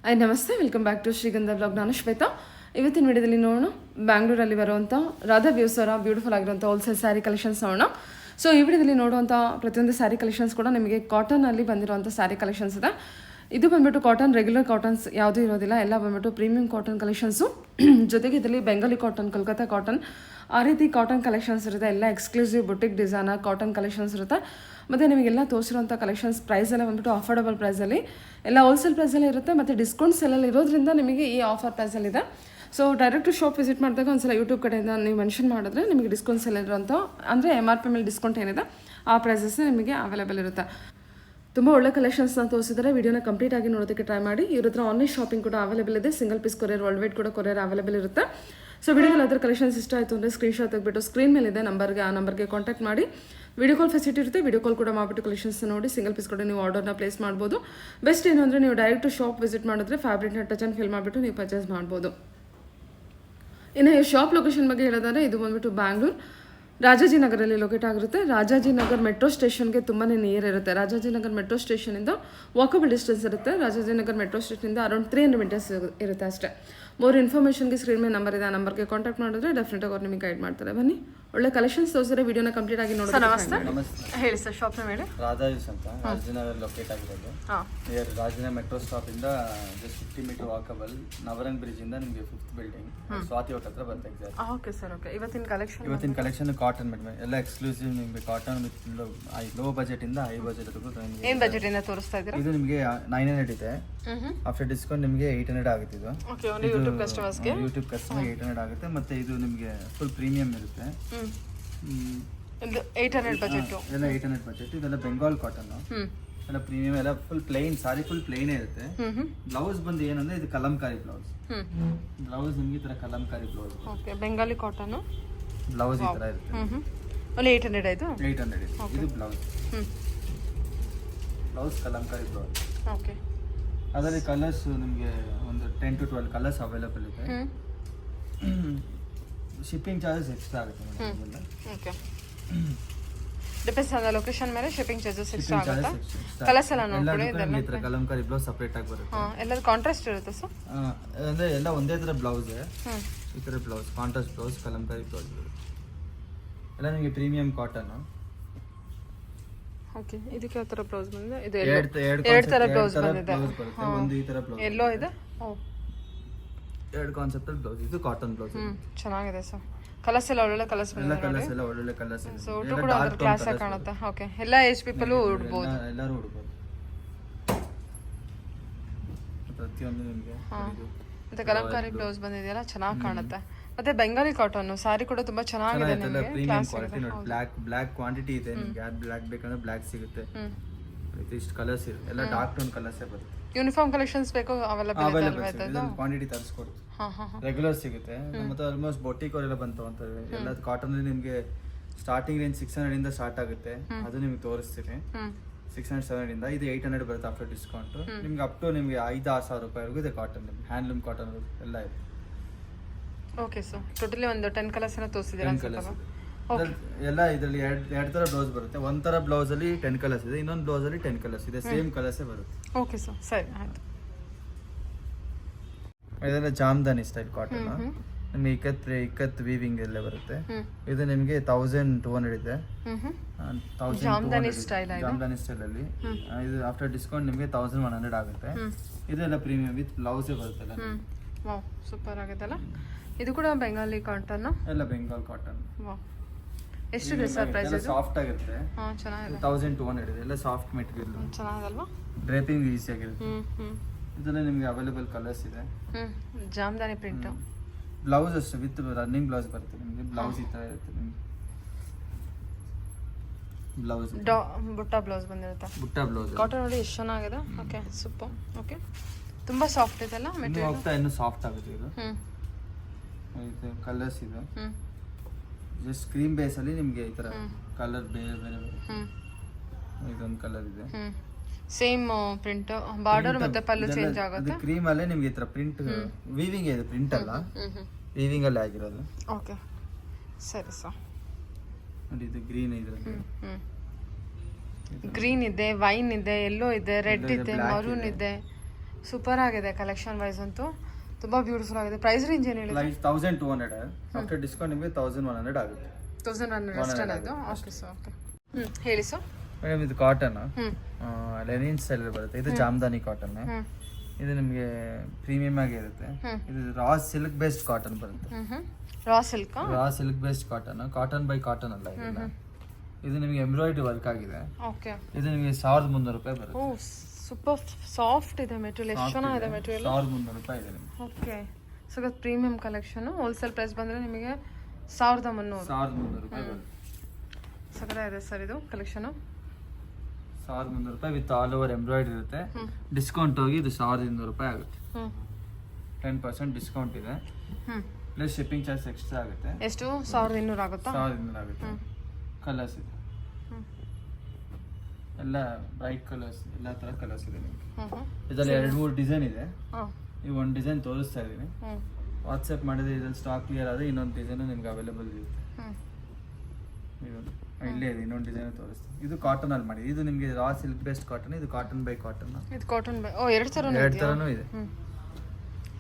Hi ನಮಸ್ತೆ, welcome back to ಶ್ರೀಗಂಧ blog. ನಾನು ಶ್ವೇತಾ. ಇವತ್ತಿನ ವಿಡಿಯೋದಲ್ಲಿ ನೋಡೋಣ ಬ್ಯಾಂಗ್ಳೂರಲ್ಲಿ ಬರುವಂಥ ರಾಧಾ ವ್ಯೂಸ್ ಅವರ ಬ್ಯೂಟಿಫುಲ್ ಆಗಿರುವಂಥ ಹೋಲ್ಸೇಲ್ ಸ್ಯಾರಿ ಕಲೆಕ್ಷನ್ಸ್ ನೋಡೋಣ. ಸೊ ಈ ವಿಡಿಯೋದಲ್ಲಿ ನೋಡುವಂಥ ಪ್ರತಿಯೊಂದು ಸ್ಯಾರಿ ಕಲೆಕ್ಷನ್ಸ್ ಕೂಡ ನಿಮಗೆ ಕಾಟನಲ್ಲಿ ಬಂದಿರುವಂಥ ಸ್ಯಾರಿ ಕಲೆಕ್ಷನ್ಸ್ ಇದೆ. ಇದು ಬಂದ್ಬಿಟ್ಟು ಕಾಟನ್, ರೆಗ್ಯುಲರ್ ಕಾಟನ್ಸ್ ಯಾವುದೂ ಇರೋದಿಲ್ಲ, ಎಲ್ಲ ಬಂದ್ಬಿಟ್ಟು ಪ್ರೀಮಿಯಂ ಕಾಟನ್ ಕಲೆಕ್ಷನ್ಸು. ಜೊತೆಗೆ ಇದರಲ್ಲಿ ಬೆಂಗಾಲಿ ಕಾಟನ್, ಕೋಲ್ಕತ್ತಾ ಕಾಟನ್, ಆ ರೀತಿ ಕಾಟನ್ ಕಲೆಕ್ಷನ್ಸ್ ಇರುತ್ತೆ. ಎಲ್ಲ exclusive boutique designer cotton collections ಇರುತ್ತೆ. ಮತ್ತು ನಿಮಗೆಲ್ಲ ತೋರಿಸಿರುವಂಥ ಕಲೆಕ್ಷನ್ಸ್ ಪ್ರೈಸ್ ಎಲ್ಲ ಬಂದ್ಬಿಟ್ಟು ಅಫೋರ್ಡಬಲ್ ಪ್ರೈಸಲ್ಲಿ, ಎಲ್ಲ ಹೋಲ್ಸೇಲ್ ಪ್ರೈಸಲ್ಲಿ ಇರುತ್ತೆ. ಮತ್ತು ಡಿಸ್ಕೌಂಟ್ಸ್ ಎಲ್ಲ ಇರೋದ್ರಿಂದ ನಿಮಗೆ ಈ ಆಫರ್ ಪ್ರೈಸಲ್ಲಿದೆ. ಸೊ ಡೈರೆಕ್ಟ್ ಶಾಪ್ ವಿಸಿಟ್ ಮಾಡಿದಾಗ ಒಂದ್ಸಲ ಯೂಟ್ಯೂಬ್ ಕಡೆಯಿಂದ ನೀವು ಮೆನ್ಷನ್ ಮಾಡಿದ್ರೆ ನಿಮಗೆ ಡಿಸ್ಕೌಂಟ್ಸ್ ಎಲ್ಲ ಇರೋಂಥ, ಅಂದರೆ MRP ಮೇಲೆ ಡಿಸ್ಕೌಂಟ್ ಏನಿದೆ ಆ ಪ್ರೈಸಸ್ ನಿಮಗೆ ಅವೈಲೇಬಲ್ ಇರುತ್ತೆ. ತುಂಬ ಒಳ್ಳೆ ಕಲೆಕ್ಷನ್ಸ್ನ ತೋರಿಸಿದರೆ ವಿಡಿಯೋನ ಕಂಪ್ಲೀಟ್ ಆಗಿ ನೋಡೋದಕ್ಕೆ ಟ್ರೈ ಮಾಡಿ. ಇವ್ರ ಹತ್ರ ಆನ್ಲೈನ್ ಶಾಪಿಂಗ್ ಕೂಡ ಅವೈಲೇಬಲ್ ಇದೆ. Single piece courier, world wide ಕೂಡ ಕೊರಿಯರ್ ಅವೈಲೇಬಲ್ ಇರುತ್ತೆ. ಸೊ ವಿಡಿಯೋದಲ್ಲಿ ಅದರ ಕಲೆಕ್ಷನ್ಸ್ ಇಷ್ಟ ಆಯಿತು ಅಂದರೆ ಸ್ಕ್ರೀನ್ಶಾಟ್ ತೆಗೆದುಬಿಟ್ಟು ಸ್ಕ್ರೀನ್ ಮೇಲೆ ಇದೆ ನಂಬರ್ಗೆ, ಆ ನಂಬರ್ಗೆ ಕಾಂಟ್ಯಾಕ್ಟ್ ಮಾಡಿ. ವಿಡಿಯೋ ಕಾಲ್ ಫೆಸಿಲಿಟಿ ಇರುತ್ತೆ. ವಿಡಿಯೋ ಕಾಲ್ ಕೂಡ ಮಾಡಿಬಿಟ್ಟು ಕಲೆಕ್ಷನ್ಸ್ ನೋಡಿ ಸಿಂಗಲ್ ಪೀಸ್ ಕೂಡ ನೀವು ಆರ್ಡರ್ನ ಪ್ಲೇಸ್ ಮಾಡ್ಬೋದು. ಬೆಸ್ಟ್ ಏನು ಅಂದರೆ ನೀವು ಡೈರೆಕ್ಟ್ ಶಾಪ್ ವಿಸಿಟ್ ಮಾಡಿದ್ರೆ ಫ್ಯಾಬ್ರಿಕ್ನ ಟಚ್ ಆ್ಯಂಡ್ ಫಿಲ್ ಮಾಡಿಬಿಟ್ಟು ನೀವು ಪರ್ಚೇಸ್ ಮಾಡ್ಬೋದು. ಇನ್ನು ಈ ಶಾಪ್ ಲೊಕೇಶನ್ ಬಗ್ಗೆ ಹೇಳೋದಾದ್ರೆ ಇದು ಬಂದ್ಬಿಟ್ಟು ಬ್ಯಾಂಗ್ಳೂರ್ ರಾಜಾಜಿನಗರಲ್ಲಿ ಲೊಕೇಟ್ ಆಗಿರುತ್ತೆ. ರಾಜಾಜಿನಗರ್ ಮೆಟ್ರೋ ಸ್ಟೇಷನ್ಗೆ ತುಂಬಾ ನಿಯರ್ ಇರುತ್ತೆ. ರಾಜಾಜಿನಗರ್ ಮೆಟ್ರೋ ಸ್ಟೇಷನಿಂದ ವಾಕಬಲ್ ಡಿಸ್ಟೆನ್ಸ್ ಇರುತ್ತೆ. ರಾಜಾಜಿನಗರ್ ಮೆಟ್ರೋ ಸ್ಟೇಷನಿಂದ ಅರೌಂಡ್ 300 ಮೀಟರ್ಸ್ ಇರುತ್ತೆ ಅಷ್ಟೇ. ಮೋರ್ ಇನ್ಫಾರ್ಮೇಷನ್ಗೆ ಸ್ಕ್ರೀನ್ ಮೇಲೆ ನಂಬರ್ ಇದೆ, ಆ ನಂಬರ್ಗೆ ಕಾಂಟ್ಯಾಕ್ಟ್ ಮಾಡಿದ್ರೆ ಡೆಫಿನೆಟಾಗಿ ಅವ್ರು ನಿಮಗೆ ಗೈಡ್ ಮಾಡ್ತಾರೆ. ಬನ್ನಿ, ಒಳ್ಳೆ ಕಲೆಕ್ಷನ್ಸ್ ತೋರಿಸಿದ್ರೆ ವಿಡಿಯೋನ ಕಂಪ್ಲೀಟ್ ಆಗಿ ನೋಡಿ. ನಮಸ್ತೆ, ಹೇಳಿ ಸರ್ ಶಾಪ್ನ ಮೇಲೆ. ರಾಧಾ ಯೂಸ್ ಅಂತ ರಾಜನಗರ್ ಲೊಕೇಟ್ ಆಗಿರೋದು. ನಿಯರ್ ರಾಜನಗರ್ ಮೆಟ್ರೋ ಸ್ಟಾಪ್ ಇಂದ just 50 metre walkable. Navrang bridge ಇಂದ ನಿಮಗೆ 5th ಬಿಲ್ಡಿಂಗ್ ಸ್ವಾತಿ ಹೋಟೆಲ್ ಹತ್ರ ಬರುತ್ತೆ. ಎಕ್ಸಾಕ್ಟ್. Okay sir, okay. ಇವತ್ತಿನ ಕಲೆಕ್ಷನ್ ಕಾಟನ್ ಮೇಡಮ್, ಎಲ್ಲ ಎಕ್ಸ್ಕ್ಲೂಸಿವ್ ನಿಮಗೆ ಕಾಟನ್ ವಿತ್ ಲೋ ಬಜೆಟ್ ಇಂದ ಹೈ ಬಜೆಟ್ ಏನು ಬಜೆಟ್ ಇಂದ ತೋರಿಸ್ತಾ ಇದ್ದೀರಾ? ಇದು ನಿಮಗೆ 900 ಇದೆ. ಆಫ್ಟರ್ ಡಿಸ್ಕೌಂಟ್ ನಿಮಗೆ 800 ಆಗುತ್ತೆ. ಇದು ಯೂಟ್ಯೂಬ್ ಕಸ್ಟಮರ್ 800 ಆಗುತ್ತೆ. ಮತ್ತೆ ಇದು ನಿಮಗೆ ಫುಲ್ ಪ್ರೀಮಿಯಂ ಇರುತ್ತೆ. 800 ಬಜೆಟ್, ಎಲ್ಲ 800 ಬಜೆಟ್. ಇದೆಲ್ಲ ಬೆಂಗಾಲ್ ಕಾಟನ್, ಎಲ್ಲ ಪ್ರೀಮಿಯಂ, ಎಲ್ಲ ಫುಲ್ ಪ್ಲೈನ್ ಸಾರಿ, ಫುಲ್ ಪ್ಲೈನ್ ಇರುತ್ತೆ. ಬ್ಲೌಸ್ ಬಂದು ಏನಂದ್ರೆ ಇದು ಕಲಂಕಾರಿ ಬ್ಲೌಸ್. ಬ್ಲೌಸ್ ನಿಮಗೆ ಈ ತರ Kalamkari blouse. Okay, Bengali cotton blouse ಈ ತರ ಇರುತ್ತೆ. ಓನ್ಲಿ 800 ಆಯ್ತು. 800 ಇದೆ. ಇದು blouse. Blouse Kalamkari blouse. Okay. ಅದರಲ್ಲಿ ಕಲರ್ಸ್ ನಿಮಗೆ ಒಂದು 10 to 12 ಕಲರ್ಸ್ ಅವೈಲೇಬಲ್ ಇದೆ. ಶಿಪ್ಪಿಂಗ್ ಚಾರ್ಜಸ್ ಎಕ್ಸ್ಟ್ರಾ ಆಗುತ್ತೆ madam. Okay, depends on the location ಮೇಲೆ ಶಿಪ್ಪಿಂಗ್ ಚಾರ್ಜಸ್ ಎಕ್ಸ್ಟ್ರಾ ಆಗುತ್ತೆ. ಕಲರ್ಸ್ ಎಲ್ಲ ನೋಡ್ಕೊಳ್ಳಿ. ಇದೆಲ್ಲ ಈ ತರ ಕಲಂಕಾರಿ ಬ್ಲೌಸ್ ಸಪರೇಟ್ ಆಗಿ ಬರುತ್ತೆ. ಎಲ್ಲದು ಕಾಂಟ್ರಾಸ್ಟ್ ಇರುತ್ತೆ ಸರ್. ಅಂದ್ರೆ ಎಲ್ಲ ಒಂದೇ ತರ ಬ್ಲೌಸ್. ಈ ತರ blouse contrast blouse, Kalamkari blouse ಎಲ್ಲ ನಿಮಗೆ ಪ್ರೀಮಿಯಂ ಕಾಟನ್. ಓಕೆ, ಇದಕ್ಕೆ ಯಾವ ತರ ಬ್ಲೌಸ್ ಬಂದಿದೆ? ಇದು ಎರಡು ತರ ಬ್ಲೌಸ್ ಬಂದಿದೆ. ಒಂದು ಈ ತರ ಬ್ಲೌಸ್ ಎಲ್ಲೋ ಇದೆ. ಎರಡು ಕಾನ್ಸೆಪ್ಟ್ ಅಲ್ಲಿ ಬ್ಲೌಸ್. ಇದು ಕಾಟನ್ ಬ್ಲೌಸ್. ಚೆನ್ನಾಗಿದೆ ಸರ್. ಕಲರ್ಸ್ ಎಲ್ಲ ಒಳ್ಳೆ ಕಲರ್ಸ್ ಬಂದಿದೆ. ಕಲರ್ಸ್ ಎಲ್ಲ ಒಳ್ಳೆ ಕಲರ್ಸ್ ಇದೆ. ಸೊ ಊಟ ಕೂಡ ಅದರ ಕ್ಲಾಸ್ ಆಗಿ ಕಾಣುತ್ತೆ. ಓಕೆ, ಎಲ್ಲ ಏಜ್ ಪೀಪಲ್ ಉಡ್ಬೋದು. ಎಲ್ಲರೂ ಉಡ್ಬೋದು. ಪ್ರತಿಯೊಂದು ನಿಮಗೆ ಮತ್ತೆ ಕಲಂಕಾರಿ ಬ್ಲೌಸ್ ಬಂದಿದೆಯಲ್ಲ, ಚೆನ್ನಾಗಿ ಕಾಣುತ್ತೆ. ಮತ್ತೆ ಬೆಂಗಾಲಿ ಕಾಟನ್ ಸಾರಿ ಕೂಡ ತುಂಬಾ ಚೆನ್ನಾಗಿದೆ. ಬ್ಲಾಕ್ ಕ್ವಾಂಟಿಟಿ ಇದೆ. ನಿಮಗೆ ಯಾರು ಬ್ಲಾಕ್ ಬೇಕಂದ್ರೆ ಬ್ಲಾಕ್ ಸಿಗುತ್ತೆ. ಇಷ್ಟು ಕಲರ್ಸ್ ಇದೆ. ಎಲ್ಲ ಡಾರ್ಕ್ ಟೋನ್ ಕಲರ್ಸ್ ಬರುತ್ತೆ. ಯೂನಿಫಾರ್ಮ್ ಕಲೆಕ್ಷನ್ಸ್ ಬೇಕು ಅವೈಲೇಬಲ್ ಇದೆ. ಕ್ವಾಂಟಿಟಿ ತರಿಸ್ಕೊಡ್ತೀವಿ. ರೆಗ್ಯುಲರ್ ಸಿಗುತ್ತೆ. ಮತ್ತೆ ಆಲ್ಮೋಸ್ಟ್ ಬೊಟಿಕ್ ಅವರೆಲ್ಲ ಬಂತು ಅಂತ ಎಲ್ಲ ಕಾಟನ್ ಅಲ್ಲಿ ನಿಮಗೆ ಸ್ಟಾರ್ಟಿಂಗ್ ರೇಂಜ್ 600 ಇಂದ ಸ್ಟಾರ್ಟ್ ಆಗುತ್ತೆ. ಅದು ನಿಮ್ಗೆ ತೋರಿಸ್ತೀನಿ. 600-700 ಇಂದ ಇದು 800 ಬರುತ್ತೆ ಆಫ್ಟರ್ ಡಿಸ್ಕೌಂಟ್. ನಿಮ್ಗೆ ಅಪ್ ಟು ನಿಮ್ಗೆ 5,000-6,000 ರೂಪಾಯಿವರೆಗೂ ಇದೆ ಕಾಟನ್. ನಿಮ್ಗೆ ಹ್ಯಾಂಡ್ಲೂಮ್ ಕಾಟನ್ ಎಲ್ಲ ಇದೆ. ಓಕೆ ಸರ್, ಟೋಟಲಿ ಒಂದು 10 ಕಲರ್ಸ್ ಅನ್ನ ತೋರಿಸಿದ್ದೀರಾ ಎಲ್ಲ. ಇದರಲ್ಲಿ ಎರಡು ತರ ಬ್ಲೌಸ್ ಬರುತ್ತೆ. ಒಂದ್ ತರ ಬ್ಲೌಸ್ ಅಲ್ಲಿ 10 ಕಲರ್ಸ್ ಇದೆ, ಇನ್ನೊಂದು ಬ್ಲೌಸ್ ಅಲ್ಲಿ 10 ಕಲರ್ಸ್ ಇದೆ. ಸೇಮ್ ಕಲರ್ಸ್ ಬರುತ್ತೆ. ಓಕೆ ಸರ್, ಸರಿ ಆಯ್ತು. ಇದೆಲ್ಲ ಜಾಮ್ದಾನಿ ಸ್ಟೈಲ್ ಕಾಟನ್. ನಿಮಗೆ ಇಕ್ಕತ್ ವೀವಿಂಗ್ ಎಲ್ಲ ಬರುತ್ತೆ. ಇದು ನಿಮಗೆ 1200 ಇದೆ. ಜಾಮ್ದಾನಿ ಸ್ಟೈಲ್ ಅಲ್ಲಿ ಇದು ಆಫ್ಟರ್ ಡಿಸ್ಕೌಂಟ್ ನಿಮಗೆ 1100 ಆಗುತ್ತೆ. ಇದೆಲ್ಲ ಪ್ರೀಮಿಯಂ ವಿತ್ ಬ್ಲೌಸ್ ಬರುತ್ತೆ. ವಾವ್, ಸೂಪರ್ ಆಗುತ್ತಲ್ಲ. ಇದು ಕೂಡ ಬೆಂಗಾಲಿ ಕಾಟನ್. ಎಲ್ಲ ಬೆಂಗಾಲ್ ಕಾಟನ್. ವಾವ್, ಎಷ್ಟಿದೆ ಸರ್ ಪ್ರೈಸ್? ಇದು ಸಾಫ್ಟ್ ಆಗಿರುತ್ತೆ. ಚೆನ್ನಾಗಿದೆ. 1200 ಇದೆ. ಎಲ್ಲ ಸಾಫ್ಟ್ ಮೆಟೀರಿಯಲ್. ಚೆನ್ನಾಗಲ್ವಾ? ಡ್ರೇಪಿಂಗ್ ಈಸಿ ಆಗಿರುತ್ತೆ. ಇದೆಲ್ಲ ನಿಮಗೆ ಅವೈಲೇಬಲ್ ಕಲರ್ಸ್ ಇದೆ. ಜಾಮ್ದಾನಿ ಪ್ರಿಂಟ್. ಬ್ಲೌಸ್ ಅಷ್ಟೇ ವಿತ್ ರನ್ನಿಂಗ್ ಬ್ಲೌಸ್ ಬರುತ್ತೆ. ನಿಮಗೆ ಬ್ಲೌಸ್ ಈ ತರ ಇರುತ್ತೆ. ನಿಮಗೆ ಬ್ಲೌಸ್ ಬುಟ್ಟ ಬ್ಲೌಸ್ ಬಂದಿರುತ್ತೆ. ಬುಟ್ಟ ಬ್ಲೌಸ್ ಕಾಟನ್ ನೋಡಿ ಎಷ್ಟು ಚೆನ್ನಾಗಿದೆ. Okay, super. ಓಕೆ, ತುಂಬಾ ಸಾಫ್ಟ್ ಇದೆಲ್ಲ ಮೆಟೀರಿಯಲ್. ಹೋಗ್ತಾ ಇನ್ನು ಸಾಫ್ಟ್ ಆಗುತ್ತೆ. ಇದು ಕಲರ್ಸ್ ಇದೆ. ಜಸ್ಟ್ ಕ್ರೀಮ್ ಬೇಸ್ ಅಲ್ಲಿ ನಿಮಗೆ ಈ ತರ ಕಲರ್ ಬೇರೆ ಬೇರೆ ಬರುತ್ತೆ. ಇದೊಂದು ಕಲರ್ ಇದೆ. ಸೇಮ್ ಪ್ರಿಂಟ್, ಬಾರ್ಡರ್ ಮತ್ತೆ ಪಲ್ಲು ಚೇಂಜ್ ಆಗುತ್ತೆ. ಕ್ರೀಮ್ ಅಲ್ಲೇ ನಿಮಗೆ ಈ ತರ ಪ್ರಿಂಟ್ ವೀವಿಂಗ್ ಇದೆ. ಪ್ರಿಂಟ್ ಅಲ್ಲ, ವೀವಿಂಗ್ ಅಲ್ಲೇ ಆಗಿರೋದು. ಓಕೆ, ಸರಿ ಸರ್. ನೋಡಿ ಇದು ಗ್ರೀನ್ ಇದೆ. ಗ್ರೀನ್ ಇದೆ, ವೈನ್ ಇದೆ, ಯೆಲ್ಲೋ ಇದೆ, ರೆಡ್ ಇದೆ, ಮರೂನ್ ಇದೆ. ಸೂಪರ್ ಆಗಿದೆ ಕಲೆಕ್ಷನ್ ವೈಸ್ ಅಂತೂ ತುಂಬ ಬ್ಯೂಟಿಫುಲ್ ಆಗಿದೆ. ಪ್ರೈಸ್ ರೇಂಜ್ ಏನು ಹೇಳಿದ್ರೆ ಲೈಕ್ 1200 ಆಫ್ಟರ್ ಡಿಸ್ಕೌಂಟ್ ನಿಮಗೆ 1100 ಆಗುತ್ತೆ. 1100 ಅಷ್ಟೇನಾ ಇದು? Okay sir, okay. ಹೇಳಿ ಸರ್. ಮೇಡಮ್ ಇದು ಕಾಟನ್ ಲೆನಿನ್ ಸ್ಟೈಲ್ ಬರುತ್ತೆ. ಇದು ಜಾಮ್ದಾನಿ ಕಾಟನ್. ಇದು ನಿಮಗೆ ಪ್ರೀಮಿಯಂ ಆಗಿ ಇರುತ್ತೆ. ಇದು ರಾ ಸಿಲ್ಕ್ ಬೇಸ್ಡ್ ಕಾಟನ್ ಬರುತ್ತೆ. Raw silk based cotton by cotton ಅಲ್ಲ ಇದೆಲ್ಲ. ಇದು ನಿಮಗೆ ಎಂಬ್ರಾಯ್ಡ್ರಿ ವರ್ಕ್ ಆಗಿದೆ. ಓಕೆ. ಇದು ನಿಮಗೆ 1300 ರೂಪಾಯಿ ಬರುತ್ತೆ. ಓ ಸೂಪರ್ ಸಾಫ್ಟ್ ಇದೆ ಮೆಟೀರಿಯಲ್. ಎಷ್ಟು ಚೆನ್ನಾಗಿದೆ ಮೆಟೀರಿಯಲ್. 1300 ರೂಪಾಯಿ ಇದೆ ನಿಮಗೆ. Okay. So premium collection wholesale price ಬಂದರೆ ನಿಮಗೆ 1300 ರೂಪಾಯಿ ಬರುತ್ತೆ. ಸಗದ ಇದೆ ಸರ್ ಇದು ಕಲೆಕ್ಷನ್. 1300 ರೂಪಾಯಿ ವಿತ್ ಆಲ್ ಓವರ್ ಎಂಬ್ರಾಯ್ಡ್ರಿ ಇರುತ್ತೆ. ಡಿಸ್ಕೌಂಟ್ ಹೋಗಿ ಇದು 1200 ರೂಪಾಯಿ ಆಗುತ್ತೆ. 10% ಡಿಸ್ಕೌಂಟ್ ಇದೆ. ಪ್ಲಸ್ ಶಿಪ್ಪಿಂಗ್ ಚಾರ್ಜ್ ಎಕ್ಸ್ಟ್ರಾ ಆಗುತ್ತೆ. ಎಷ್ಟು? 1200 ಆಗುತ್ತಾ? 1200 ಆಗುತ್ತೆ. ಕಲರ್ಸ್ ಇದೆ ಎಲ್ಲ ಬ್ರೈಟ್ ಕಲರ್ಸ್, ಎಲ್ಲ ತರ ಕಲರ್ಸ್ ಇದೆ ನಿಮಗೆ. ಇದರಲ್ಲಿ 2-3 ಡಿಸೈನ್ ಇದೆ. ಈ ಒಂದು ಡಿಸೈನ್ ತೋರಿಸ್ತಾ ಇದ್ದೀನಿ. ವಾಟ್ಸಪ್ ಮಾಡಿದ್ರೆ ಇದ್ರಲ್ಲಿ ಸ್ಟಾಕ್ ಕ್ಲಿಯರ್ ಆದರೆ ಇನ್ನೊಂದು ಡಿಸೈನ್ ನಿಮ್ಗೆ ಅವೈಲೇಬಲ್ ಇರುತ್ತೆ. ಇಲ್ಲೇ ಇದೆ ಇನ್ನೊಂದು ಡಿಸೈನ್ ತೋರಿಸ್ತೀನಿ. ಇದು ಕಾಟನ್ ಅಲ್ಲಿ ಮಾಡಿ. ಇದು ನಿಮಗೆ ರಾ ಸಿಲ್ಕ್ ಬೇಸ್ಡ್ ಕಾಟನ್. ಇದು ಕಾಟನ್ ಬೈ ಕಾಟನ್. ಇದು ಕಾಟನ್ ಬೈ ಎರಡು ಥರನೂ ಇದೆ.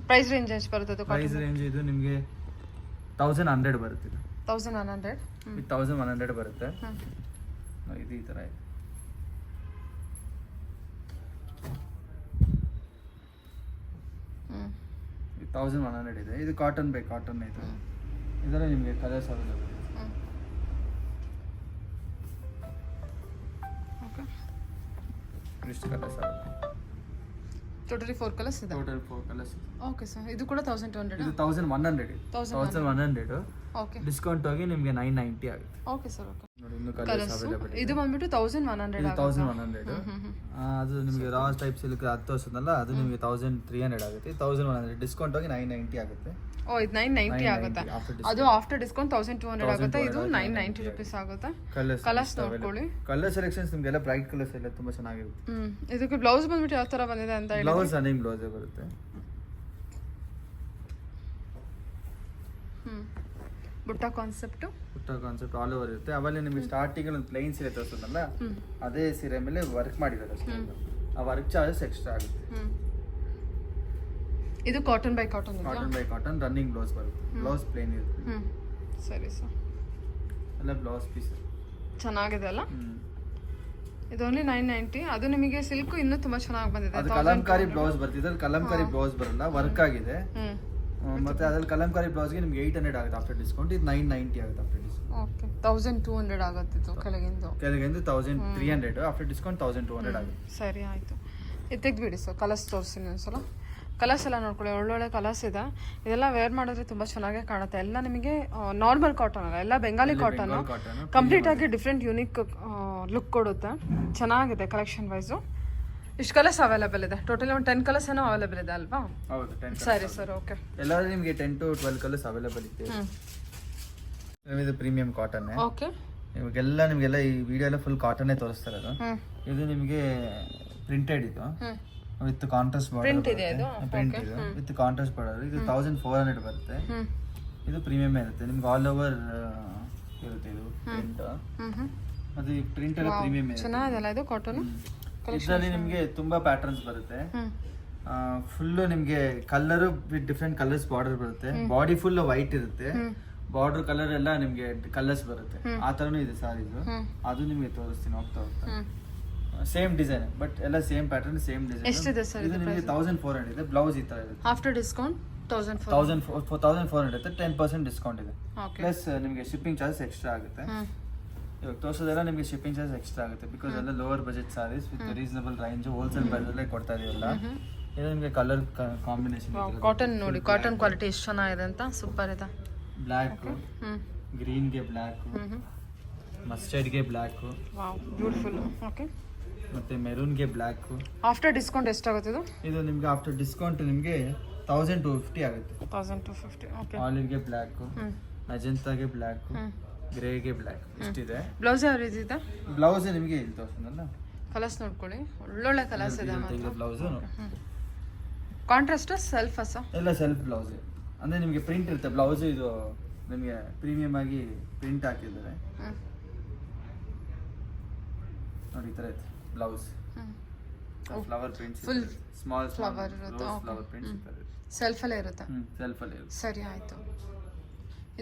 ಪ್ರೈಸ್ ರೇಂಜ್ ಎಷ್ಟು ಬರುತ್ತೆ? ಪ್ರೈಸ್ ರೇಂಜ್ ಇದು ನಿಮಗೆ 1100 ಬರುತ್ತೆ. ಇದು 1100 1100 ಬರುತ್ತೆ. ಇದು ಈ ಥರ ಇದೆ. ಇದು 1100 ಇದೆ. ಇದು ಕಾಟನ್ ಬೈ ಕಾಟನ್ ಇದೆ. ಇದರಲ್ಲಿ ನಿಮಗೆ ಕಲರ್ಸ್ ಅವೈಲೇಬಲ್ ಇದೆ. ಇಷ್ಟು ಕಲರ್ಸ್ ಆಗುತ್ತೆ. ಟೋಟಲಿ 4 ಕಲರ್ಸ್ ಇದೆ. ಟೋಟಲ್ 4 ಕಲರ್ಸ್ ಇದೆ. Okay sir. ಇದು ಕೂಡ 1200. ಇದು 1100 ಇದೆ. 1100. ಓಕೆ. ಡಿಸ್ಕೌಂಟ್ ಹೋಗಿ ನಿಮಗೆ 990 ಆಗುತ್ತೆ. Okay sir, okay. ನೋಡಿ ಇನ್ನೂ ಕಲರ್ಸ್ ಅವೈಲೇಬಲ್ ಇದೆ. ಇದು ಬಂದ್ಬಿಟ್ಟು 1100 ಇದು 1100. ಅದು ನಿಮಗೆ ರಾ ಟೈಪ್ ಸಿಲ್ಕ್ 10 ವರ್ಷದಲ್ಲ, ಅದು ನಿಮಗೆ 1300 ಆಗುತ್ತೆ. 1100 ಡಿಸ್ಕೌಂಟ್ ಹೋಗಿ 990 ಆಗುತ್ತೆ. ಓ ಇದು 990 ಆಗುತ್ತೆ. ಅದು ಆಫ್ಟರ್ ಡಿಸ್ಕೌಂಟ್ 1200 ಆಗುತ್ತೆ. ಇದು 990 ರೂಪೀಸ್ ಆಗುತ್ತೆ. ಕಲರ್ಸ್ ನೋಡ್ಕೊಳ್ಳಿ. ಕಲರ್ ಸೆಲೆಕ್ಷನ್ಸ್ ನಿಮಗೆಲ್ಲ ಬ್ರೈಟ್ ಕಲರ್ಸ್ ಎಲ್ಲ ತುಂಬಾ ಚೆನ್ನಾಗಿರುತ್ತೆ. ಇದಕ್ಕೆ ಬ್ಲೌಸ್ ಬಂದ್ಬಿಟ್ಟು ಯಾವ ತರ ಬಂದಿದೆ ಅಂತ ಹೇಳಿ. ಬ್ಲೌಸ್ ರನ್ನಿಂಗ್ ಬ್ಲೌಸ್ ಬರುತ್ತೆ. ಬುಟ್ಟ ಕಾನ್ಸೆಪ್ಟ್ ಆಲ್ ಓವರ್ ಇರುತ್ತೆ. ಆಮೇಲೆ ನಿಮಗೆ ಸ್ಟಾರ್ಟಿಂಗ್ ಒಂದು ಪ್ಲೈನ್ ಸೀರೆ ತೋರಿಸೋದಲ್ಲ, ಅದೇ ಸೀರೆ ಮೇಲೆ ವರ್ಕ್ ಮಾಡಿರೋದು ಅಷ್ಟೇ. ಆ ವರ್ಕ್ ಚಾರ್ಜಸ್ ಎಕ್ಸ್ಟ್ರಾ ಆಗುತ್ತೆ. ಇದು cotton by cotton running blouse ಬರುತ್ತೆ. ಬ್ಲೌಸ್ ಪ್ಲೇನ್ ಇರುತ್ತೆ. ಸರಿ ಸರ್. ಎಲ್ಲ ಬ್ಲೌಸ್ ಪೀಸ್ ಚೆನ್ನಾಗಿದೆ ಅಲ್ಲ. ಇದು ಓನ್ಲಿ 990. ಅದು ನಿಮಗೆ ಸಿಲ್ಕ್ ಇನ್ನೂ ತುಂಬಾ ಚೆನ್ನಾಗಿ ಬಂದಿದೆ. ಅದು ಕಲಂಕಾರಿ ಬ್ಲೌಸ್ ಬರ್ತಿದೆ. ಕಲಂಕಾರಿ ಬ್ಲೌಸ್ ಬರಲ್ಲ, ವರ್ಕ್ ಆಗಿದೆ. ಮತ್ತೆ ಅದ್ರಲ್ಲಿ ಕಲಂಕಾರಿ ಬ್ಲೌಸ್ಗೆ ನಿಮ್ಗೆ 800 ಆಗುತ್ತೆ ಆಫ್ಟರ್ ಡಿಸ್ಕೌಂಟ್. ಇದು 990 ಆಗುತ್ತೆ ಆಫ್ಟರ್ ಡಿಸ್ಕೌಂಟ್. ಓಕೆ. 1200 ಆಗುತ್ತೆ ಇದು ಕೆಳಗಿಂದು 1300. ಆಫ್ಟರ್ ಡಿಸ್ಕೌಂಟ್ 1200 ಆಗುತ್ತೆ. ಸರಿ ಆಯಿತು. ಇದು ತೆಗೆದ್ಬಿಡಿ ಸರ್. ಕಲರ್ಸ್ ತೋರಿಸ್ತೀನಿ ಒಂದ್ಸಲ. ಕಲರ್ಸ್ ಎಲ್ಲ ನೋಡ್ಕೊಳ್ಳಿ, ಒಳ್ಳೊಳ್ಳೆ ಕಲರ್ಸ್ ಇದೆ. ಇದೆಲ್ಲ ವೇರ್ ಮಾಡಿದ್ರೆ ತುಂಬ ಚೆನ್ನಾಗೇ ಕಾಣುತ್ತೆ. ಎಲ್ಲ ನಿಮಗೆ ನಾರ್ಮಲ್ ಕಾಟನ್ ಅಲ್ಲ, ಎಲ್ಲ ಬೆಂಗಾಲಿ ಕಾಟನ್. ಕಂಪ್ಲೀಟ್ ಆಗಿ ಡಿಫ್ರೆಂಟ್ ಯೂನಿಕ್ ಲುಕ್ ಕೊಡುತ್ತೆ. ಚೆನ್ನಾಗಿದೆ ಕಲೆಕ್ಷನ್ ವೈಸು. ಇಷ್ಟು ಕಲರ್ಸ್ ಅವೈಲೇಬಲ್ ಇದೆ. ಟೋಟಲಿ ಒಂದು 10 ಕಲರ್ಸ್ ಏನೋ ಅವೈಲೇಬಲ್ ಇದೆ ಅಲ್ವಾ? ಹೌದು, 10. ಸರಿ ಸರ್, ಓಕೆ. ಎಲ್ಲರೂ ನಿಮಗೆ 10 to 12 ಕಲರ್ಸ್ ಅವೈಲೇಬಲ್ ಇದೆ. ಇದು ಪ್ರೀಮಿಯಂ ಕಾಟನ್. ಓಕೆ. ನಿಮಗೆಲ್ಲ ಈ ವಿಡಿಯೋ ಎಲ್ಲ ಫುಲ್ ಕಾಟನ್ನೇ ತೋರಿಸ್ತಾ ಇರೋದು. ಇದು ನಿಮಗೆ ಪ್ರಿಂಟೆಡ್ ಇದು ವಿತ್ ಕಾಂಟ್ರಾಸ್ಟ್ ಬಾರ್ಡರ್. ಪ್ರಿಂಟ್ ಇದೆ ವಿತ್ ಕಾಂಟ್ರಾಸ್ಟ್ ಬಾರ್ಡರ್. ಇದು 1400 ಬರುತ್ತೆ. ಇದು ಪ್ರೀಮಿಯಂ ಇರುತ್ತೆ. ನಿಮ್ಗೆ ಆಲ್ ಓವರ್ ಇರುತ್ತೆ ಇದು ಪ್ರಿಂಟ್. ಮತ್ತೆ ಈ ಪ್ರಿಂಟ್ ಎಲ್ಲ ಪ್ರೀಮಿಯಂ ಇದೆ. ಚೆನ್ನಾಗಿದೆಲ್ಲ ಇದು ಕಾಟನ್. ಇದರಲ್ಲಿ ನಿಮಗೆ ತುಂಬಾ ಪ್ಯಾಟರ್ನ್ಸ್ ಬರುತ್ತೆ. ಫುಲ್ ನಿಮಗೆ colour with different colours border ಬರುತ್ತೆ. ಬಾಡಿ ಫುಲ್ ವೈಟ್ ಇರುತ್ತೆ. ಬಾರ್ಡರ್ ಕಲರ್ ಎಲ್ಲ ನಿಮಗೆ ಕಲರ್ಸ್ ಬರುತ್ತೆ. ಆ ತರನೂ ಇದೆ ಸಾರೀಸ್. ಅದು ನಿಮಗೆ ತೋರಿಸ್ತೀನಿ ಹೋಗ್ತಾ ಹೋಗ್ತಾ. ಸೇಮ್ ಡಿಸೈನ್ ಬಟ್ ಎಲ್ಲ ಸೇಮ್ ಪ್ಯಾಟರ್ನ್, ಸೇಮ್ ಡಿಸೈನ್. ಎಷ್ಟಿದೆ ಸರ್ ಇದು ನಿಮಗೆ 1400 ಇದೆ. ಬ್ಲೌಸ್ ಈ ತರ ಇದೆ. ಆಫ್ಟರ್ ಡಿಸ್ಕೌಂಟ್ 1400 ಇರುತ್ತೆ. 10% ಡಿಸ್ಕೌಂಟ್ ಇದೆ. ಪ್ಲಸ್ ನಿಮಗೆ ಶಿಪ್ಪಿಂಗ್ ಚಾರ್ಜಸ್ ಎಕ್ಸ್ಟ್ರಾ ಆಗುತ್ತೆ. ಇವಾಗ ತೋರಿಸೋದೆಲ್ಲ ನಿಮಗೆ ಶಿಪ್ಪಿಂಗ್ ಚಾರ್ಜ್ ಎಕ್ಸ್ಟ್ರಾ ಆಗುತ್ತೆ. ಬಿಕಾಸ್ ಎಲ್ಲ lower budget sarees with reasonable range wholesale ಪ್ರೈಸಲ್ಲೇ ಕೊಡ್ತಾ ಇದೀವಲ್ಲ. ಇದು ನಿಮಗೆ ಕಲರ್ ಕಾಂಬಿನೇಷನ್. ಕಾಟನ್ ನೋಡಿ, ಕಾಟನ್ ಕ್ವಾಲಿಟಿ ಎಷ್ಟು ಚೆನ್ನಾಗಿದೆ ಅಂತ. ಸೂಪರ್ ಇದೆ. ಬ್ಲ್ಯಾಕ್, ಗ್ರೀನ್ಗೆ ಬ್ಲ್ಯಾಕ್, ಮಸ್ಟರ್ಡ್ಗೆ ಬ್ಲ್ಯಾಕ್, ವಾವ್ ಬ್ಯೂಟಿಫುಲ್. ಓಕೆ. ಮತ್ತೆ ಮೆರೂನ್ಗೆ ಬ್ಲ್ಯಾಕ್. ಆಫ್ಟರ್ ಡಿಸ್ಕೌಂಟ್ ಎಷ್ಟಾಗುತ್ತೆ ಇದು? ಇದು ನಿಮಗೆ ಆಫ್ಟರ್ ಡಿಸ್ಕೌಂಟ್ ನಿಮಗೆ 1250 ಆಗುತ್ತೆ. 1250. ಓಕೆ. ಆಲಿವ್ಗೆ ಬ್ಲ್ಯಾಕ್, ಮೆಜೆಂಟಾಗೆ ಬ್ಲ್ಯಾಕ್, ಗ್ರೇಗೆ ಬ್ಲ್ಯಾಕ್ ಇಷ್ಟಿದೆ. ಬ್ಲೌಸ್ ಯಾವ ರೀತಿ ಇದೆ? ಬ್ಲೌಸ್ ನಿಮಗೆ ಇಲ್ಲಿ ತೋರಿಸೋದಲ್ಲ. ಕಲರ್ಸ್ ನೋಡ್ಕೊಳ್ಳಿ, ಒಳ್ಳೊಳ್ಳೆ ಕಲರ್ಸ್ ಇದೆ. ಬ್ಲೌಸ್ ಕಾಂಟ್ರಾಸ್ಟ್ ಸೆಲ್ಫ್ ಅಸ ಎಲ್ಲ ಸೆಲ್ಫ್ ಬ್ಲೌಸ್. ಅಂದ್ರೆ ನಿಮಗೆ ಪ್ರಿಂಟ್ ಇರುತ್ತೆ ಬ್ಲೌಸ್. ಇದು ನಿಮಗೆ ಪ್ರೀಮಿಯಂ ಆಗಿ ಪ್ರಿಂಟ್ ಹಾಕಿದ್ದಾರೆ ನೋಡಿ. ಈ ತರ ಇರುತ್ತೆ blouse. Flower prints Full small flower ಇರುತ್ತೆ, okay. ಫ್ಲವರ್ ಪ್ರಿಂಟ್ಸ್ ಇರ್ತದೆ. ಸೆಲ್ಫಲ್ಲೇ ಇರುತ್ತೆ. ಸೆಲ್ಫ್ ಅಲ್ಲಿ ಇರುತ್ತೆ. ಸರಿ ಆಯಿತು.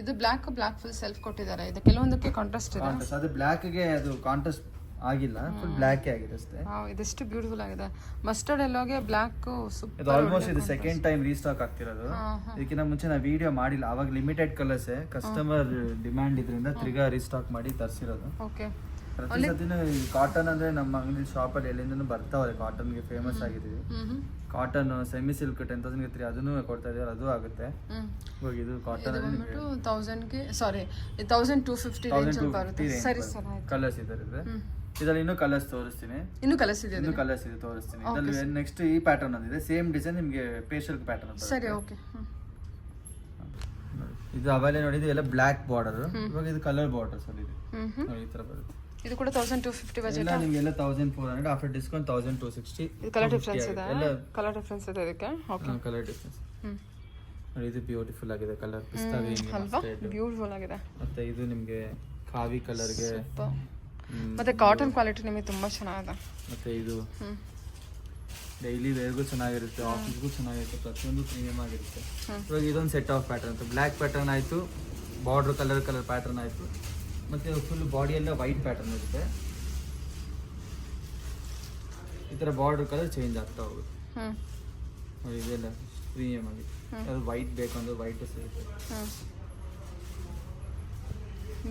ಇದು ಬ್ಲ್ಯಾಕ್ ಫುಲ್ ಸೆಲ್ಫ್ ಕೊಟ್ಟಿದ್ದಾರೆ. ಇದು ಕೆಲವೊಂದಕ್ಕೆ ಕಾಂಟ್ರಾಸ್ಟ್ ಇದೆ. ಕಾಂಟ್ರಾಸ್ಟ್ ಅದು ಬ್ಲ್ಯಾಕ್ ಗೆ ಅದು ಕಾಂಟ್ರಾಸ್ಟ್ ಆಗಿಲ್ಲ, ಫುಲ್ ಬ್ಲ್ಯಾಕ್ ಆಗಿದೆ ಅಷ್ಟೇ. ಇದೆಷ್ಟು ಬ್ಯೂಟಿಫುಲ್ ಆಗಿದೆ. ಮಸ್ಟರ್ಡ್ ಎಲ್ಲೋಗೆ ಬ್ಲ್ಯಾಕ್ ಇದು ಸೂಪರ್. ಆಲ್ಮೋಸ್ಟ್ ಇದು ಸೆಕೆಂಡ್ ಟೈಮ್ ರೀಸ್ಟಾಕ್ ಆಗ್ತಿರೋದು. ಇದಕ್ಕಿಂತ ಮುಂಚೆ ನಾವು ವಿಡಿಯೋ ಮಾಡಿಲ್ಲ, ಅವಾಗ ಲಿಮಿಟೆಡ್ ಕಲರ್ಸ್ ಕಸ್ಟಮರ್ ಡಿಮ್ಯಾಂಡ್ ಇದ್ರಿಂದ ತಿರ್ಗಾ ರೀಸ್ಟಾಕ್ ಮಾಡಿ ತರಿಸಿರೋದು. ಓಕೆ. ಪ್ರತಿ ಸತಿನೂ ಕಾಟನ್ ಅಂದ್ರೆ ನಮ್ಮ ಅಂಗಡಿ ಶಾಪ್ ಅಲ್ಲಿ ಎಲ್ಲಿಂದನೂ ಬರ್ತಾವ್ರೆ. ಕಾಟನ್ಗೆ ಫೇಮಸ್ ಆಗಿದೀವಿ. ಕಾಟನ್ ಸೆಮಿ ಸಿಲ್ಕ್ 10,000 3 ಅದನ್ನು ಕೊಡ್ತಾ ಇದೀವಿ, ಅದು ಆಗುತ್ತೆ. ಇವಾಗ ಇದು ಕಾಟನ್ ಅಲ್ಲಿ 1000ಗೆ ಸಾರಿ 1250 ರೇಂಜ್ ಅಲ್ಲಿ ಬರುತ್ತೆ. ಸರಿ ಸರ್ ಆಯ್ತು. ಕಲರ್ಸ್ ಇದೆ ಇದರಲ್ಲಿ ಇನ್ನೂ ಕಲರ್ಸ್ ತೋರಿಸ್ತೀನಿ. ಇನ್ನೂ ಕಲರ್ಸ್ ಇದೆ. ಇನ್ನೂ ಕಲರ್ಸ್ ಇದೆ ತೋರಿಸ್ತೀನಿ. ಇದರಲ್ಲಿ ನೆಕ್ಸ್ಟ್ ಈ ಪ್ಯಾಟರ್ನ್ ಒಂದಿದೆ, ಸೇಮ್ ಡಿಸೈನ್ ನಿಮಗೆ ಪೇಶಲ್ ಪ್ಯಾಟರ್ನ್. ಸರಿ ಓಕೆ. ಇದು ಅವಲೇ ನೋಡಿದ್ರೆ ಎಲ್ಲ ಬ್ಲ್ಯಾಕ್ ಬಾರ್ಡರ್. ಇವಾಗ ಇದು ಕಲರ್ ಬಾರ್ಡರ್ಸ್ ಅಲ್ಲಿ ಇದೆ ನೋಡಿ, ಈ ತರ ಬರುತ್ತೆ. ಇದು ಕೂಡ 1250 ಬಜೆಟ್. ಎಲ್ಲ ನಿಮಗೆ ಎಲ್ಲ 1400 ಆಫ್ಟರ್ ಡಿಸ್ಕೌಂಟ್ 1260. ಇದು ಕಲರ್ ಡಿಫರೆನ್ಸ್ ಇದೆ. ಕಲರ್ ಡಿಫರೆನ್ಸ್ ಇದೆ ಇದಕ್ಕೆ. ಓಕೆ. ಕಲರ್ ಡಿಫರೆನ್ಸ್ ನೋಡಿ, ಇದು ಬ್ಯೂಟಿಫುಲ್ ಆಗಿದೆ. ಕಲರ್ ಪಿಸ್ತಾ ಗ್ರೀನ್ ಅಲ್ವಾ, ಬ್ಯೂಟಿಫುಲ್ ಆಗಿದೆ. ಮತ್ತೆ ಇದು ನಿಮಗೆ ಕಾವಿ ಕಲರ್ ಗೆ, ಮತ್ತೆ ಕಾಟನ್ ಕ್ವಾಲಿಟಿ ನಿಮಗೆ ತುಂಬಾ ಚೆನ್ನಾಗಿದೆ. ಮತ್ತೆ ಇದು ಡೈಲಿ ವೇರ್ಗೂ ಚೆನ್ನಾಗಿರುತ್ತೆ, ಆಫೀಸ್ಗೂ ಚೆನ್ನಾಗಿರುತ್ತೆ, ಪ್ರತಿಯೊಂದು ಪ್ರೀಮಿಯಂ ಆಗಿರುತ್ತೆ. ಇವಾಗ ಇದೊಂದು ಸೆಟ್ ಆಫ್ ಪ್ಯಾಟರ್ನ್ ಅಂತ, ಬ್ಲ್ಯಾಕ್ ಪ್ಯಾಟರ್ನ್ ಆಯಿತು, ಬಾರ್ಡರ್ ಕಲರ್ ಪ್ಯಾಟರ್ನ್ ಆಯಿತು, ಮತ್ತು ಫುಲ್ ಬಾಡಿಯೆಲ್ಲ ವೈಟ್ ಪ್ಯಾಟರ್ನ್ ಇರುತ್ತೆ. ಈ ಥರ ಬಾರ್ಡರ್ ಕಲರ್ ಚೇಂಜ್ ಆಗ್ತಾ ಹೋಗುತ್ತೆ ನೋಡಿ. ಇದೆಲ್ಲ ಪ್ರೀಮಿಯಮ್ ಆಗಿ, ಅದು ವೈಟ್ ಬೇಕಂದ್ರೆ ವೈಟ್ ಸಿಗುತ್ತೆ.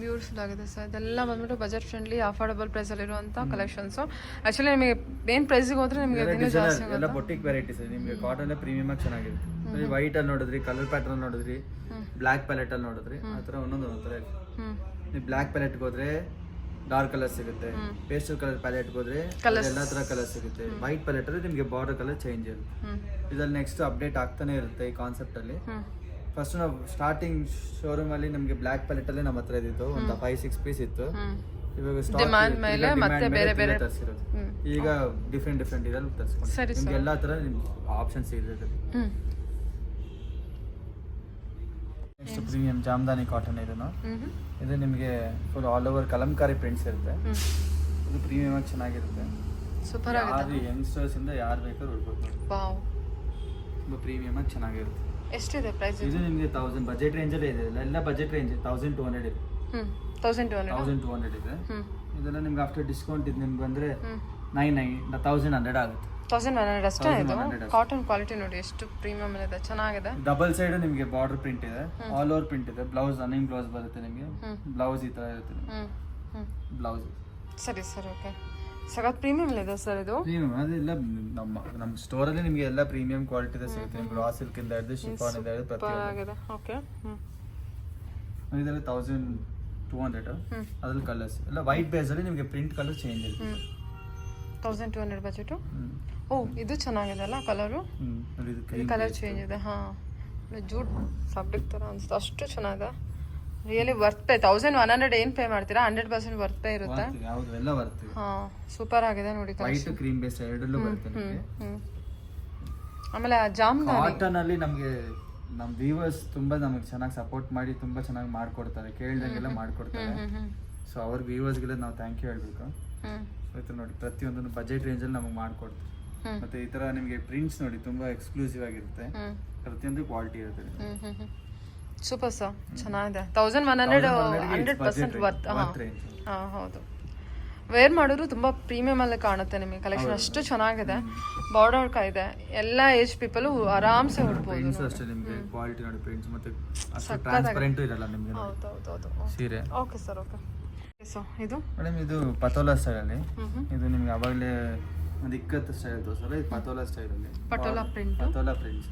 ಬ್ಯೂಟಿಫುಲ್ ಆಗಿದೆ ಸರ್. ಇದೆಲ್ಲ ಬಂದ್ಬಿಟ್ಟು ಬಜೆಟ್ ಫ್ರೆಂಡ್ಲಿ ಅಫೋರ್ಡಬಲ್ ಪ್ರೈಸಲ್ಲಿ ಇರುವಂಥ ಕಲೆಕ್ಷನ್ಸು. ಆ್ಯಕ್ಚುಲಿ ನಿಮಗೆ ಮೇನ್ ಪ್ರೈಸಿಗೆ ಹೋದ್ರೆ ನಿಮಗೆ ಎಲ್ಲ ಬೊಟಿಕ್ ವೆರೈಟೀಸ್ ಇದೆ ನಿಮಗೆ. ಕಾಟನ್ ಪ್ರೀಮಿಯಮ್ ಆಗಿ ಚೆನ್ನಾಗಿರುತ್ತೆ. ವೈಟ್ ಅಲ್ಲಿ ನೋಡಿದ್ರಿ, ಕಲರ್ ಪ್ಯಾಟರ್ನ್ ನೋಡಿದ್ರಿ, ಬ್ಲ್ಯಾಕ್ ಪ್ಯಾಲೆಟ್ ಅಲ್ಲಿ ನೋಡಿದ್ರಿ, ಆ ಥರ ಒಂದೊಂದು ಥರ ಇದೆ. ನೀವು ಬ್ಲ್ಯಾಕ್ ಪ್ಯಾಲೆಟ್ಗೆ ಹೋದ್ರೆ ಡಾರ್ಕ್ ಕಲರ್ ಸಿಗುತ್ತೆ, ಪೇಸ್ಟಲ್ ಕಲರ್ ಪ್ಯಾಲೆಟ್ಗೆ ಹೋದ್ರೆ ಎಲ್ಲ ಥರ ಕಲರ್ ಸಿಗುತ್ತೆ. ವೈಟ್ ಪ್ಯಾಲೆಟ್ ಅಲ್ಲಿ ನಿಮಗೆ ಬಾರ್ಡರ್ ಕಲರ್ ಚೇಂಜ್ ಇರುತ್ತೆ. ಇದ್ರಲ್ಲಿ ನೆಕ್ಸ್ಟ್ ಅಪ್ಡೇಟ್ ಆಗ್ತಾನೆ ಇರುತ್ತೆ ಈ ಕಾನ್ಸೆಪ್ಟ್ ಅಲ್ಲಿ. ಫಸ್ಟ್ ನಾವು ಸ್ಟಾರ್ಟಿಂಗ್ ಶೋರೂಮ್ ಅಲ್ಲಿ ನಮಗೆ ಬ್ಲ್ಯಾಕ್ ಪ್ಯಾಲೆಟ್ ಅಲ್ಲಿ ನಮ್ಮ ಹತ್ರ ಇದ್ದಿತ್ತು, ಒಂದು 5-6 ಪೀಸ್ ಇತ್ತು. ಇವಾಗ ಡಿಮಾಂಡ್ ಮೇಲೆ ಮತ್ತೆ ಬೇರೆ ಬೇರೆ ತರಿಸಿರೋದು. ಈಗ ಡಿಫ್ರೆಂಟ್ ಇದ್ರಲ್ಲಿ ತರಿಸ್ಕೊಂಡು ನಿಮ್ಗೆ ಎಲ್ಲಾ ತರ ಆಪ್ಷನ್ಸ್ ಇದೆ. ನೆಕ್ಸ್ಟ್ ಪ್ರೀಮಿಯಂ ಜಾಮ್ದಾನಿ ಕಾಟನ್ ಇದನ್ನು. ಇದು ನಿಮಗೆ full all over Kalamkari prints ಇರುತ್ತೆ. ಇದು ಪ್ರೀಮಿಯಂ ಆಗಿ ಚೆನ್ನಾಗಿರುತ್ತೆ. ಸೂಪರ್ ಆಗಿದೆ. ಯಾರು ಯಂಗ್ಸ್ಟರ್ಸ್ ಇಂದ ಯಾರು ಬೇಕಾದ್ರೂ ಉಡ್ಬೋದು ನೋಡಿ. ವಾವ್, ತುಂಬ ಪ್ರೀಮಿಯಂ ಆಗಿ ಚೆನ್ನಾಗಿರುತ್ತೆ. ಎಷ್ಟಿದೆ ಪ್ರೈಸ್? ಇದು ನಿಮಗೆ 1000 ಬಜೆಟ್ ರೇಂಜ್ ಅಲ್ಲಿ ಇದೆ. ಎಲ್ಲ ಬಜೆಟ್ ರೇಂಜ್ 1200 ಇದೆ. 1200 ಇದೆ. ಇದೆಲ್ಲ ನಿಮ್ಗೆ ಆಫ್ಟರ್ ಡಿಸ್ಕೌಂಟ್ ಇದು ನಿಮ್ಗೆ ಬಂದ್ರೆ 1100 ಆಗುತ್ತೆ. 1100 ಅಷ್ಟೇ. ಇದು ಕಾಟನ್ ಕ್ವಾಲಿಟಿ ನೋಡಿ ಎಷ್ಟು ಪ್ರೀಮಿಯಂ ಇದೆ, ಚೆನ್ನಾಗಿದೆ. ಡಬಲ್ ಸೈಡ್ ನಿಮಗೆ ಬಾರ್ಡರ್ ಪ್ರಿಂಟ್ ಇದೆ, ಆಲ್ ಓವರ್ ಪ್ರಿಂಟ್ ಇದೆ. ಬ್ಲೌಸ್ ರನ್ನಿಂಗ್ ಬ್ಲೌಸ್ ಬರುತ್ತೆ ನಿಮಗೆ. ಬ್ಲೌಸ್ ಈ ತರ ಇರುತ್ತೆ ಬ್ಲೌಸ್. ಸರಿ ಸರ್ ಓಕೆ. ಸಗತ್ ಪ್ರೀಮಿಯಂ ಇದೆ ಸರ್ ಇದು. ಪ್ರೀಮಿಯಂ ಅದೆಲ್ಲ ನಮ್ಮ ಸ್ಟೋರ್ ಅಲ್ಲಿ ನಿಮಗೆ ಎಲ್ಲ ಪ್ರೀಮಿಯಂ ಕ್ವಾಲಿಟಿ ಸಿಗುತ್ತೆ. ನಿಮ್ಗೆ ರಾ ಸಿಲ್ಕ್ ಇಂದ ಹಿಡಿದು ಶಿಫಾನ್ ಇಂದ ಹಿಡಿದು ಪ್ರತಿಯೊಂದು. ಓಕೆ. ಇದೆಲ್ಲ 1200. ಅದ್ರಲ್ಲಿ ಕಲರ್ಸ್ ಎಲ್ಲ ವೈಟ್ ಬೇಸ್ ಅಲ್ಲಿ ನಿಮಗೆ ಪ್ರಿಂಟ್ ಕಲರ್ ಚೇಂಜ್ ಇರುತ್ತೆ. 1200 ಬಜೆಟ್. ಓ ಇದು ಚೆನ್ನಾಗಿದೆ ಅಲ್ಲ ಕಲರು. ಕಲರ್ ಚೇಂಜ್ ಇದೆ. ಜೂಟ್ ಫ್ಯಾಬ್ರಿಕ್ ತರ ಅನ್ಸುತ್ತೆ, ಅಷ್ಟು ಚೆನ್ನಾಗಿದೆ. Really worth pay. 1100 ಏನು ಪೇ ಮಾಡ್ತೀರಾ, 100% ವರ್ತ್ ಪೇ ಇರುತ್ತೆ. ಸೂಪರ್ ಆಗಿದೆ ನೋಡಿ. ವೈಟ್ ಕ್ರೀಮ್ ಬೇಸ್ ಎರಡಲ್ಲೂ ಬರುತ್ತೆ. ಆಮೇಲೆ ಜಾಮ್ದಾನಿ ಕಾಟನ್ ಅಲ್ಲಿ ನಮಗೆ ನಮ್ಮ ವ್ಯೂವರ್ಸ್ ತುಂಬಾ ನಮಗೆ ಚೆನ್ನಾಗಿ ಸಪೋರ್ಟ್ ಮಾಡಿ ತುಂಬಾ ಚೆನ್ನಾಗಿ ಮಾಡ್ಕೊಡ್ತಾರೆ, ಕೇಳ್ದಂಗೆಲ್ಲ ಮಾಡ್ಕೊಡ್ತಾರೆ. ಸೊ ಅವ್ರ ವ್ಯೂವರ್ಸ್ಗೆಲ್ಲ ನಾವು ಥ್ಯಾಂಕ್ ಯು ಹೇಳ್ಬೇಕು. ಸೊ ನೋಡಿ ಪ್ರತಿಯೊಂದನ್ನು ಬಜೆಟ್ ರೇಂಜ್ ಅಲ್ಲಿ ನಮಗೆ ಮಾಡ್ಕೊಡ್ತಾರೆ. ಮತ್ತೆ ಈ ತರ ನಿಮಗೆ ಪ್ರಿಂಟ್ಸ್ ನೋಡಿ ತುಂಬಾ ಎಕ್ಸ್ಕ್ಲೂಸಿವ್ ಆಗಿರುತ್ತೆ, ಪ್ರತಿಯೊಂದು ಕ್ವಾಲಿಟಿ ಇರುತ್ತೆ. ಸೂಪರ್ ಸರ್, ಚೆನ್ನಾಗಿದೆ. 1100 100% ವರ್ತ್. ಹೌದು, ವೇರ್ ಮಾಡಿದ್ರು ತುಂಬ ಪ್ರೀಮಿಯಮ್ ಅಲ್ಲಿ ಕಾಣುತ್ತೆ ನಿಮಗೆ. ಕಲೆಕ್ಷನ್ ಅಷ್ಟು ಚೆನ್ನಾಗಿದೆ, ಬಾರ್ಡರ್ ಇದೆ, ಎಲ್ಲ ಏಜ್ ಪೀಪಲ್ ಆರಾಮ್ಸೆ ಉಡ್ಬೋದು. ಅಷ್ಟೇ ನಿಮಗೆ ಕ್ವಾಲಿಟಿ ನೋಡಿ, ಪ್ರಿಂಟ್ಸ್ ಮತ್ತೆ ಅಷ್ಟು ಟ್ರಾನ್ಸ್ಪರೆಂಟ್ ಇರಲ್ಲ ನಿಮಗೆ. ಹೌದು ಸೀರೆ. Okay sir okay. ಸೊ ಇದು ಮೇಡಮ್ ಇದು ಪತೋಲಾ ಸ್ಟೈಲ್ ಅಲ್ಲಿ. ಇದು ನಿಮ್ಗೆ ಅವಾಗಲೇ ಒಂದು ಇಕ್ಕತ್ತು ಸ್ಟೈಲ್ ತೋರಿಸಲ್ಲ, ಇದು ಪತೋಲಾ ಸ್ಟೈಲ್ ಅಲ್ಲಿ. ಪಟೋಲಾ ಪ್ರಿಂಟ್ಸ್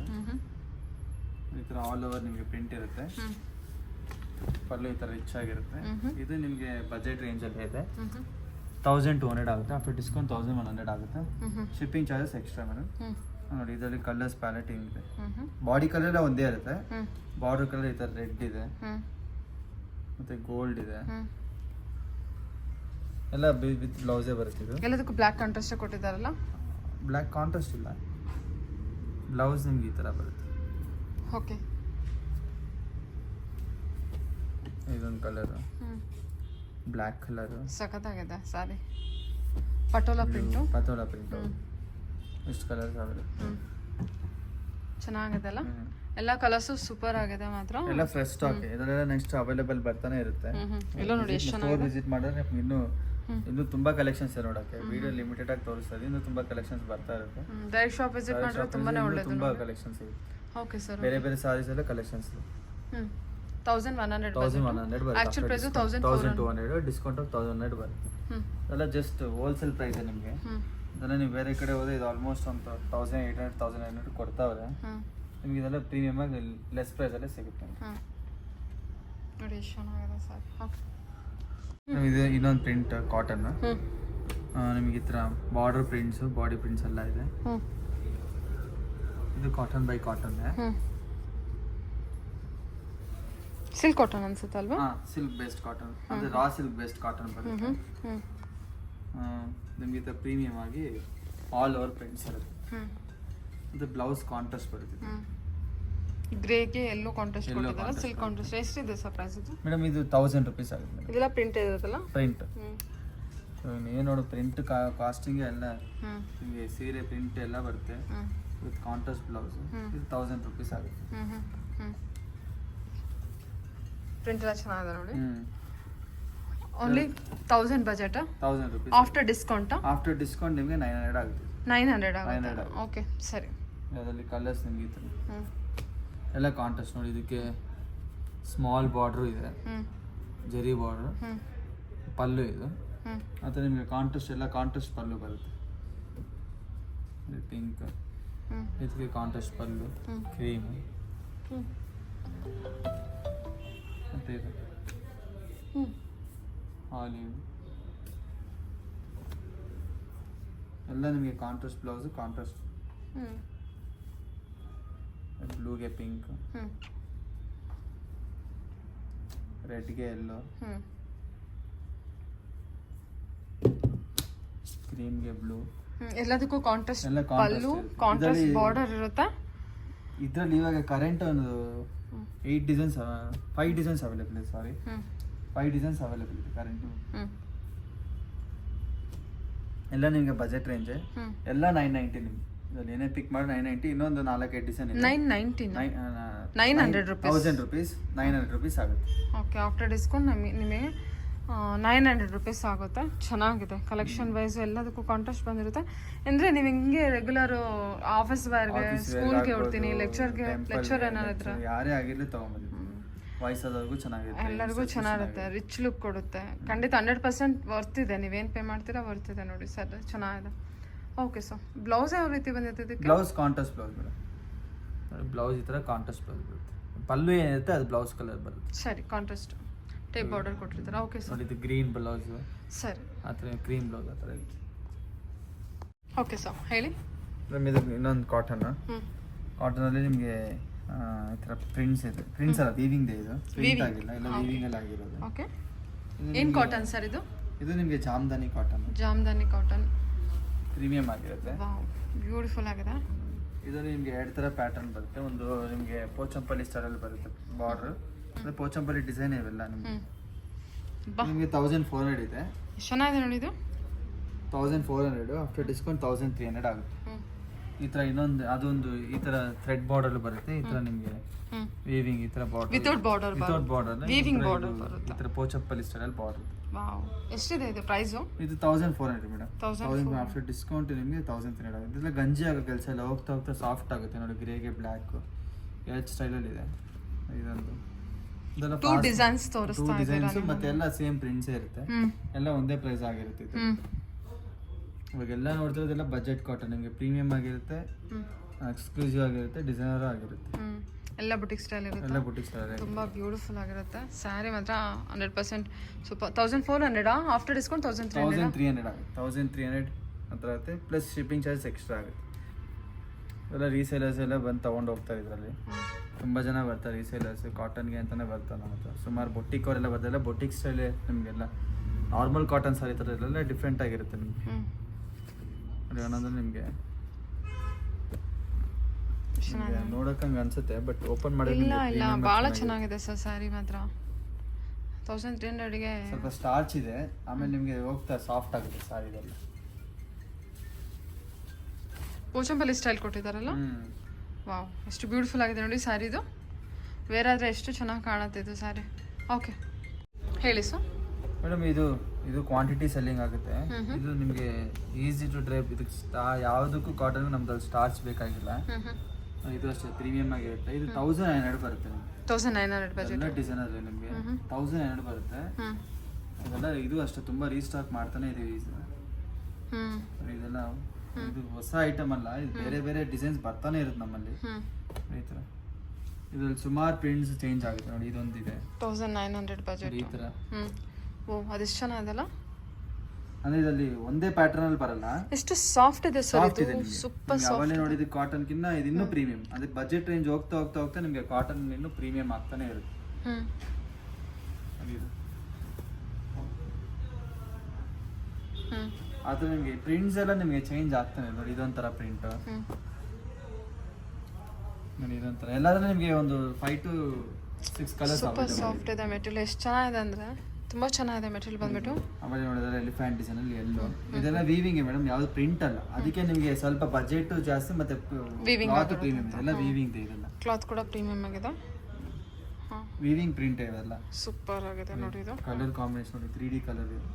ಈ ತರ ಆಲ್ ಓವರ್ ನಿಮಗೆ ಪ್ರಿಂಟ್ ಇರುತ್ತೆ. ಪಲ್ಲು ಈ ತರ ರಿಚ್ ಆಗಿರುತ್ತೆ. ಇದು ನಿಮಗೆ ಬಜೆಟ್ ರೇಂಜ್ ಅಲ್ಲಿ ಇದೆ. 1200 ಆಗುತ್ತೆ, ಆಫ್ಟರ್ ಡಿಸ್ಕೌಂಟ್ 1100 ಆಗುತ್ತೆ. Shipping charges extra madam. ನೋಡಿ ಇದರಲ್ಲಿ ಕಲರ್ಸ್ ಪ್ಯಾಲೆಟ್ ಹಿಂಗಿದೆ. ಬಾಡಿ ಕಲರ್ ಎಲ್ಲ ಒಂದೇ ಇರುತ್ತೆ. ಬಾರ್ಡರ್ ಕಲರ್ ಈ ತರ ರೆಡ್ ಇದೆ, ಮತ್ತೆ ಗೋಲ್ಡ್ ಇದೆ, ಎಲ್ಲ ವಿತ್ ಬ್ಲೌಸೇ ಬರುತ್ತೆ. ಇದು ಎಲ್ಲದಕ್ಕೂ ಬ್ಲ್ಯಾಕ್ ಕಾಂಟ್ರಾಸ್ಟ್ ಕೊಟ್ಟಿದ್ದಾರಲ್ಲ. ಬ್ಲ್ಯಾಕ್ ಕಾಂಟ್ರಾಸ್ಟ್ ಇಲ್ಲ, ಬ್ಲೌಸ್ ನಿಮ್ಗೆ ಈ ತರ ಬರುತ್ತೆ. ಓಕೆ. ಇದೊಂದು ಕಲರ್, ಬ್ಲ್ಯಾಕ್ ಕಲರ್ ಸಖತ್ತಾಗಿದೆ ಸಾರಿ. ಪಟೋಲಾ ಪ್ರಿಂಟು. ಪತೋಲಾ ಪ್ರಿಂಟ್ ಇಷ್ಟು ಕಲರ್ಸ್ ಅವೈಲೇಬಲ್. ಚೆನ್ನಾಗಿದೆ ಅಲ್ಲ, ಎಲ್ಲ ಕಲರ್ಸು ಸೂಪರ್ ಆಗಿದೆ ಮಾತ್ರ. ಎಲ್ಲ ಫ್ರೆಶ್ ಸ್ಟಾಕ್ ಇದರೆಲ್ಲ ನೆಕ್ಸ್ಟ್ ಅವೈಲೇಬಲ್ ಬರ್ತಾನೆ ಇರುತ್ತೆ. ಎಲ್ಲ ನೋಡಿ ಎಷ್ಟು ಚೆನ್ನಾಗಿದೆ. ವಿಸಿಟ್ ಮಾಡಿದ್ರೆ ಇನ್ನೂ ತುಂಬಾ ಕಲೆಕ್ಷನ್ಸ್ ಇದೆ ನೋಡಕ್ಕೆ. ವಿಡಿಯೋ ಲಿಮಿಟೆಡ್ ಆಗಿ ತೋರಿಸ್ತದೆ, ಇನ್ನೂ ತುಂಬಾ ಕಲೆಕ್ಷನ್ಸ್ ಬರ್ತಾ ಇರುತ್ತೆ. ಡೈರೆಕ್ಟ್ ಶಾಪ್ ವಿಸಿಟ್ ಮಾಡಿದ್ರೆ ತುಂಬಾನೇ ಒಳ್ಳೇದು. ತುಂಬಾ ಕಲೆಕ್ಷನ್ಸ್ ಇದೆ. Okay sir. ಬೇರೆ ಬೇರೆ ಸಾರೀಸ್ ಎಲ್ಲ ಕಲೆಕ್ಷನ್ಸ್ ಇದೆ. 1100 1100 ಬರುತ್ತೆ. ಆಕ್ಚುअल ಪ್ರೈಸ್ 1200, ಡಿಸ್ಕೌಂಟ್ ಆಫ್ 1100 ಬರುತ್ತೆ. ಎಲ್ಲ ಜಸ್ಟ್ ಹೋಲ್ಸೇಲ್ ಪ್ರೈಸ್ ನಿಮಗೆ. ಅದನ್ನ ನೀವು ಬೇರೆ ಕಡೆ ಹೋದ್ರೆ ಇದು ಆಲ್ಮೋಸ್ಟ್ ಒಂದು 1800 1900 ಕೊಡ್ತಾವ್ರೆ. ನಿಮ್ಗೆ ಇದೆಲ್ಲ ಪ್ರೀಮಿಯಮ್ ಆಗಿ ಲೆಸ್ ಪ್ರೈಸ್ ಅಲ್ಲೇ ಸಿಗುತ್ತೆ. ನೋಡಿ ಎಷ್ಟು ಚೆನ್ನಾಗಿದೆ ಸರ್. ಇದು ಇನ್ನೊಂದು ಪ್ರಿಂಟ್ ಕಾಟನ್. ನಿಮಗೆ ಈ ಥರ ಬಾರ್ಡರ್ ಪ್ರಿಂಟ್ಸು ಬಾಡಿ ಪ್ರಿಂಟ್ಸ್ ಎಲ್ಲ ಇದೆ. ಇದು cotton by cotton. Silk cotton ಅನ್ಸುತ್ತೆ ಅಲ್ವಾ? ಸಿಲ್ಕ್ ಬೇಸ್ಡ್ ಕಾಟನ್ ಅಂದ್ರೆ ರಾ ಸಿಲ್ಕ್ ಬೇಸ್ಡ್ ಕಾಟನ್ ಬರುತ್ತೆ. ನಿಮಗೆ ಈ ಥರ ಪ್ರೀಮಿಯಮ್ ಆಗಿ ಆಲ್ ಓವರ್ ಪ್ರಿಂಟ್ಸ್ ಇರುತ್ತೆ. ಇದು ಬ್ಲೌಸ್ ಕಾಂಟ್ರಾಸ್ಟ್ ಬರುತ್ತೆ. ಗ್ರೇಗೆ ಎಲ್ಲೋ ಕಾಂಟ್ರಾಸ್ಟ್ ಕೊಟ್ಟಿದ್ದಾರೆ. ಸಿಲ್ಕ್ ಕಾಂಟ್ರಾಸ್ಟ್ ಎಷ್ಟಿದೆ ಸರ್ ಪ್ರೈಸ್ ಇದು? ಮೇಡಮ್ ಇದು 1000 ರುಪೀಸ್ ಆಗುತ್ತೆ. ಇದೆಲ್ಲ ಪ್ರಿಂಟ್ ಇರುತ್ತಲ್ಲ? ಪ್ರಿಂಟ್. ಏನು ನೋಡು ಪ್ರಿಂಟ್ ಕಾಸ್ಟಿಂಗ್ ಎಲ್ಲ ನಿಮಗೆ ಸೀರೆ ಪ್ರಿಂಟ್ ಎಲ್ಲ ಬರುತ್ತೆ ವಿತ್ ಕಾಂಟ್ರಾಸ್ಟ್ ಬ್ಲೌಸ್. ಇದು 1000 ರುಪೀಸ್ ಆಗುತ್ತೆ. ಪ್ರಿಂಟ್ ಎಲ್ಲ ಚೆನ್ನಾಗಿದೆ ನೋಡಿ. Only 1000 budget. 1000 rupees after discount. After discount ನಿಮಗೆ 900 ಆಗುತ್ತೆ. 900 ಆಗುತ್ತೆ. ಓಕೆ ಸರಿ. ಅದರಲ್ಲಿ ಕಲರ್ಸ್ ನಿಮಗೆ ಈ ಥರ ಎಲ್ಲ ಕಾಂಟ್ರಾಸ್ಟ್ ನೋಡಿ. ಇದಕ್ಕೆ ಸ್ಮಾಲ್ ಬಾರ್ಡ್ರು ಇದೆ, ಜರಿ ಬಾರ್ಡ್ರು, ಪಲ್ಲು ಇದು. ಮತ್ತು ನಿಮಗೆ ಕಾಂಟ್ರಾಸ್ಟ್ ಎಲ್ಲ ಕಾಂಟ್ರಾಸ್ಟ್ ಪಲ್ಲು ಬರುತ್ತೆ. ಪಿಂಕ್, ಇದಕ್ಕೆ ಕಾಂಟ್ರಾಸ್ಟ್ ಪಲ್ಲು, ಕ್ರೀಮ್ ಮತ್ತು ಇದು ಆಲಿವ್ ಎಲ್ಲ ನಿಮಗೆ ಕಾಂಟ್ರಾಸ್ಟ್ ಬ್ಲೌಸು, ಕಾಂಟ್ರಾಸ್ಟ್ ಬ್ಲೂಗೆ ಪಿಂಕ್, ರೆಡ್ಗೆ ಎಲ್ಲೋ, ಕ್ರೀಮ್ಗೆ ಬ್ಲೂ. ಎಲ್ಲದಕ್ಕೂ ಕಾಂಟ್ರಾಸ್ಟ್ ಎಲ್ಲ ಪಲ್ಲು, ಕಾಂಟ್ರಾಸ್ಟ್ ಬಾರ್ಡರ್ ಇರುತ್ತೆ. ಇದರಲ್ಲಿ ಇವಾಗ ಕರೆಂಟ್ ಒಂದು 5 ಡಿಸೈನ್ಸ್ ಅವೈಲೇಬಲ್ ಇದೆ. ಸಾರಿ 5 ಡಿಸೈನ್ಸ್ ಅವೈಲೇಬಲ್ ಇದೆ ಕರೆಂಟ್. ಎಲ್ಲ ನಿಮಗೆ ಬಜೆಟ್ ರೇಂಜ್. ಎಲ್ಲ 990 ನಿಮ್ಗೆ. ಇದರಲ್ಲಿ ಏನೇ ಪಿಕ್ ಮಾಡಿ 990. ಇನ್ನೊಂದು 4-5 ಡಿಸೈನ್ ಇದೆ. 990 900 ರುಪೀಸ್. 1000 ರುಪೀಸ್ 900 ರುಪೀಸ್ ಆಗುತ್ತೆ. ಓಕೆ ಆಫ್ಟರ್ ಡಿಸ್ಕೌಂಟ್ ನಿಮಗೆ 900 ರುಪೀಸ್ ಆಗುತ್ತೆ. ಚೆನ್ನಾಗಿದೆ ಕಲೆಕ್ಷನ್ ವೈಸ್. ಎಲ್ಲದಕ್ಕೂ ಕಾಂಟ್ರಾಸ್ಟ್ ಬಂದಿರುತ್ತೆ. ಅಂದರೆ ನೀವು ಹಿಂಗೆ ರೆಗ್ಯುಲರ್ ಆಫೀಸ್ ವೇರ್ಗೆ, ಸ್ಕೂಲ್ಗೆ ಹೊಡ್ತೀನಿ, ಲೆಕ್ಚರ್ ಏನಾದ್ರು ಯಾರೇ ಆಗಿರಲಿ ತೊಗೊಂಬಂದಿದ್ದು ವಯಸ್ಸಾದವ್ರಿಗೂ ಚೆನ್ನಾಗಿರುತ್ತೆ. ಎಲ್ಲರಿಗೂ ಚೆನ್ನಾಗಿರುತ್ತೆ, ರಿಚ್ ಲುಕ್ ಕೊಡುತ್ತೆ. ಖಂಡಿತ 100% ವರ್ತ್ ಇದೆ. ನೀವೇನು ಪೇ ಮಾಡ್ತೀರಾ ವರ್ತ್ ಇದೆ ನೋಡಿ ಸರ್. ಚೆನ್ನಾಗಿದೆ. Okay sir. ಬ್ಲೌಸ್ ಯಾವ ರೀತಿ ಬಂದಿರುತ್ತೆ ಇದಕ್ಕೆ? Blouse contrast blouse madam. Blouse ಈ ಥರ ಕಾಂಟ್ರಾಸ್ಟ್ ಬ್ಲೌಸ್ ಬರುತ್ತೆ. ಪಲ್ಲು ಏನಿರುತ್ತೆ ಅದು ಬ್ಲೌಸ್ ಕಲರ್ ಬರುತ್ತೆ. ಸರಿ. ಕಾಂಟ್ರಾಸ್ಟ್ ಟೇಪ್ ಬಾರ್ಡರ್ ಕೊಟ್ಟಿರ್ತಾರೆ. Okay sir. ನೋಡಿ ಇದು ಗ್ರೀನ್ ಬ್ಲೌಸ್, ಸರಿ. ಆ ಥರ ಕ್ರೀಮ್ ಬ್ಲೌಸ್ ಆ ಥರ. ಓಕೆ ಸರ್ ಹೇಳಿ. ಮೇಡಮ್ ಇದು ಇನ್ನೊಂದು ಕಾಟನ್. ಕಾಟನಲ್ಲಿ ನಿಮಗೆ ಈ ಥರ ಪ್ರಿಂಟ್ಸ್ ಇದೆ. ಪ್ರಿಂಟ್ಸ್ ಅಲ್ಲ, ವೀವಿಂಗ್ ಇದೆ. ಇದು ಪ್ರಿಂಟ್ ಆಗಿಲ್ಲ, ಎಲ್ಲ ವೀವಿಂಗ್ ಅಲ್ಲಿ ಆಗಿರೋದು. ಓಕೆ. ಏನು ಕಾಟನ್ ಸರ್ ಇದು? ಇದು ನಿಮಗೆ Jamdani cotton. Jamdani cotton premium ಆಗಿರುತ್ತೆ. ವಾವ್ ಬ್ಯೂಟಿಫುಲ್ ಆಗಿದೆ. ಇದರಲ್ಲಿ ನಿಮಗೆ 2 ಥರ ಪ್ಯಾಟರ್ನ್ ಬರುತ್ತೆ. ಒಂದು ನಿಮಗೆ ಪೋಚಂಪಲ್ಲಿ ಸ್ಟೈಲಲ್ಲಿ ಬರುತ್ತೆ ಬಾರ್ಡರ್. ಅಂದರೆ ಪೋಚಂಪಲ್ಲಿ ಡಿಸೈನ್ ಇವೆಲ್ಲ ನಿಮಗೆ 1400 ಇದೆ. ಎಷ್ಟು ಚೆನ್ನಾಗಿದೆ ನೋಡಿ ಇದು. 1400 ಆಫ್ಟರ್ ಡಿಸ್ಕೌಂಟ್ 1300 ಆಗುತ್ತೆ. ಈ ಥರ ಇನ್ನೊಂದು ಅದೊಂದು ಈ ಥರ ಥ್ರೆಡ್ ಬಾರ್ಡರ್ ಬರುತ್ತೆ. ಈ ಥರ ನಿಮಗೆ ವೀವಿಂಗ್ ಈ ಥರ border without border weaving border ಬರುತ್ತೆ. ಈ ಥರ ಪೋಚಂಪಲ್ಲಿ ಸ್ಟೈಲಲ್ಲಿ ಬಾರ್ಡರ್. ವಾವ್ ಎಷ್ಟಿದೆ ಇದು ಪ್ರೈಸು? ಇದು 1400 ಮೇಡಮ್. 1000 ಆಫ್ಟರ್ ಡಿಸ್ಕೌಂಟ್ ನಿಮಗೆ 1300 ಆಗುತ್ತೆ. ಇದೆಲ್ಲ ಗಂಜಿ ಆಗೋ ಕೆಲಸ ಇಲ್ಲ. ಹೋಗ್ತಾ ಹೋಗ್ತಾ ಸಾಫ್ಟ್ ಆಗುತ್ತೆ ನೋಡಿ. ಗ್ರೇಗೆ ಬ್ಲ್ಯಾಕ್ ಎಚ್ ಸ್ಟೈಲಲ್ಲಿ ಇದೆ. ಇದೊಂದು ಇದೆಲ್ಲ 2 ಡಿಸೈನ್ಸ್ ತೋರಿಸ್ತಾ ಇದ್ದಾರೆ. ಮತ್ತೆ ಎಲ್ಲ ಸೇಮ್ ಪ್ರಿಂಟ್ಸೇ ಇರುತ್ತೆ. ಎಲ್ಲ ಒಂದೇ ಪ್ರೈಸ್ ಆಗಿರುತ್ತೆ ಇದು. ಇವಾಗೆಲ್ಲ ನೋಡ್ತಿರೋದೆಲ್ಲ ಬಜೆಟ್ ಕಾಟನ್. ನಿಮಗೆ ಪ್ರೀಮಿಯಂ ಆಗಿರುತ್ತೆ, ಎಕ್ಸ್ಕ್ಲೂಸಿವ್ ಆಗಿರುತ್ತೆ, ಡಿಸೈನರ್ ಆಗಿರುತ್ತೆ. ಎಲ್ಲ ಬುಟಿಕ್ ಸ್ಟೈಲ್ ಇರುತ್ತೆ. ಎಲ್ಲ ಬುಟಿಕ್ ಸ್ಟೈಲ್ ತುಂಬಾ ಬ್ಯೂಟಿಫುಲ್ ಆಗಿರುತ್ತೆ. ಸ್ಯಾರಿ ಮಾತ್ರ 100% ಸೂಪರ್. 1400 ಆಫ್ಟರ್ ಡಿಸ್ಕೌಂಟ್ 1300 ಆಗುತ್ತೆ. 1300 ಅಂತ ಆಗುತ್ತೆ. ಪ್ಲಸ್ ಶಿಪ್ಪಿಂಗ್ ಚಾರ್ಜ್ ಎಕ್ಸ್ಟ್ರಾ ಆಗುತ್ತೆ. ಎಲ್ಲ ರೀಸೇಲರ್ಸ್ ಎಲ್ಲ ಬಂದು ತೊಗೊಂಡು ಹೋಗ್ತಾರೆ. ಇದರಲ್ಲಿ ತುಂಬ ಜನ ಬರ್ತಾರೆ ರೀಸೇಲರ್ಸ್. ಕಾಟನ್ಗೆ ಅಂತಲೇ ಬರ್ತಾರೆ ನಮ್ಮ ಹತ್ರ. ಸುಮಾರು ಬೊಟ್ಟಿಕ್ ಅವರೆಲ್ಲ ಬರ್ತಾರೆ. ಬೊಟ್ಟಿಕ್ ಸ್ಟೈಲೇ ನಿಮಗೆಲ್ಲ ನಾರ್ಮಲ್ ಕಾಟನ್ ಸಾರಿ ಥರ ಎಲ್ಲ ಡಿಫ್ರೆಂಟ್ ಆಗಿರುತ್ತೆ ನಿಮಗೆ. ನೋಡಿ ಅನ್ನೋದು ನಿಮಗೆ ನೋಡೋಕ್ಕಂಗೆ ಅನ್ಸುತ್ತೆ, ಬಟ್ ಓಪನ್ ಮಾಡಿ ಇಲ್ಲ ಭಾಳ ಚೆನ್ನಾಗಿದೆ ಸರ್. ಸ್ಯಾರಿ ಮಾತ್ರ 1300ಗೆ ಸ್ವಲ್ಪ ಸ್ಟಾರ್ಚ್ ಇದೆ. ಆಮೇಲೆ ನಿಮಗೆ ಹೋಗ್ತಾ ಸಾಫ್ಟ್ ಆಗುತ್ತೆ ಸಾರಿ ಇದೆಲ್ಲ. ಪೋಚಂಪಲ್ಲಿ ಸ್ಟೈಲ್ ಕೊಟ್ಟಿದ್ದಾರಲ್ಲ. ವಾವ್, ಎಷ್ಟು ಬ್ಯೂಟಿಫುಲ್ ಆಗಿದೆ ನೋಡಿ ಸ್ಯಾರಿದು. ವೇರ್ ಆದರೆ ಎಷ್ಟು ಚೆನ್ನಾಗಿ ಕಾಣುತ್ತೆ ಇದು ಸ್ಯಾರಿ. ಓಕೆ, ಹೇಳಿ ಸರ್. ಮೇಡಮ್ ಇದು ಕ್ವಾಂಟಿಟಿ ಸೆಲ್ಲಿಂಗ್ ಆಗುತ್ತೆ. ಇದು ನಿಮಗೆ ಈಸಿ ಟು ಡ್ರೈಪ್. ಇದಕ್ಕೆ ಯಾವುದಕ್ಕೂ ಕಾಟನ್ ನಮ್ದಲ್ಲಿ ಸ್ಟಾರ್ಚ್ ಬೇಕಾಗಿಲ್ಲ. ಇದು ಅಷ್ಟೇ ಪ್ರೀಮಿಯಮ್ ಆಗಿರುತ್ತೆ. ಇದು 1900 ಬರುತ್ತೆ ನಿಮಗೆ. 1900 ಬಜೆಟ್. ಎಲ್ಲ ಡಿಸೈನರ್ ನಿಮಗೆ 1900 ಬರುತ್ತೆ. ಅದೆಲ್ಲ ಇದು ಅಷ್ಟೇ ತುಂಬ ರೀಸ್ಟಾಕ್ ಮಾಡ್ತಾನೆ ಇದೀವಿ. ಇದೆಲ್ಲ ಇದು ಹೊಸ ಐಟಮ್ ಅಲ್ಲ, ಇದು ಬೇರೆ ಬೇರೆ ಡಿಸೈನ್ಸ್ ಬರ್ತಾನೆ ಇರುತ್ತೆ ನಮ್ಮಲ್ಲಿ ಈ ಥರ. ಇದ್ರಲ್ಲಿ ಸುಮಾರು ಪ್ರಿಂಟ್ಸ್ ಚೇಂಜ್ ಆಗುತ್ತೆ ನೋಡಿ. ಇದೊಂದಿದೆ 1900 ಬಜೆಟ್ ಈ ಥರ. ಓ, ಅದೆಷ್ಟು ಚೆನ್ನಾಗಿದೆಲ್ಲ. ಅಂದ್ರೆ ಇದರಲ್ಲಿ ಒಂದೇ ಪ್ಯಾಟರ್ನ್ ಅಲ್ಲಿ ಬರಲ್ಲ. ಎಷ್ಟು ಸಾಫ್ಟ್ ಇದೆ ಸರ್ ಸಾಫ್ಟ್ ಇದೆ. ಇದು. ಸೂಪರ್ ಯಾವಲ್ಲೇ ನೋಡಿದ ಕಾಟನ್ ಕಿನ್ನ ಇದು ಇನ್ನೂ ಪ್ರೀಮಿಯಂ. ಅದೇ ಬಜೆಟ್ ರೇಂಜ್ ಹೋಗ್ತಾ ಹೋಗ್ತಾ ಹೋಗ್ತಾ ನಿಮಗೆ ಕಾಟನ್ ಇನ್ನೂ ಪ್ರೀಮಿಯಂ ಆಗ್ತಾನೆ ಇರುತ್ತೆ. ಆದ್ರೆ ನಿಮಗೆ ಪ್ರಿಂಟ್ಸ್ ಎಲ್ಲ ನಿಮಗೆ ಚೇಂಜ್ ಆಗ್ತಾನೆ ನೋಡಿ. ಇದೊಂಥರ ಪ್ರಿಂಟ್ ನೋಡಿ, ಇದೊಂಥರ ಎಲ್ಲಾದ್ರೂ ನಿಮಗೆ ಒಂದು 5 to 6 ಕಲರ್ಸ್ ಸೂಪರ್ ಸಾಫ್ಟ್ ಇದೆ ಮೆಟೀರಿಯಲ್. ಎಷ್ಟು ಚೆನ್ನಾಗಿದೆ ಅಂದ್ರೆ ತುಂಬಾ ಚೆನ್ನಾಗಿದೆ ಮೆಟೀರಿಯಲ್ ಬಂದ್ಬಿಟ್ಟು. ಆಮೇಲೆ ನೋಡಿದ್ರೆ ಎಲಿಫೆಂಟ್ ಡಿಸೈನ್ ಅಲ್ಲಿ ಎಲ್ಲೋ ಇದೆಲ್ಲ ವೀವಿಂಗ್ ಮೇಡಮ್, ಯಾವ್ದು ಪ್ರಿಂಟ್ ಅಲ್ಲ. ಅದಕ್ಕೆ ನಿಮಗೆ ಸ್ವಲ್ಪ ಬಜೆಟ್ ಜಾಸ್ತಿ ಮತ್ತೆ ಕ್ಲಾತ್ ಪ್ರೀಮಿಯಂ ಎಲ್ಲ ವೀವಿಂಗ್ ಇದೆ. ಇದೆಲ್ಲ ಕ್ಲಾತ್ ಕೂಡ ಪ್ರೀಮಿಯಂ ಆಗಿದೆ. ವೀವಿಂಗ್ ಪ್ರಿಂಟ್ ಇವೆಲ್ಲ ಸೂಪರ್ ಆಗಿದೆ ನೋಡಿ ಇದು. ಕಲರ್ ಕಾಂಬಿನೇಷನ್ ನೋಡಿ, 3D ಕಲರ್ ಇದೆ.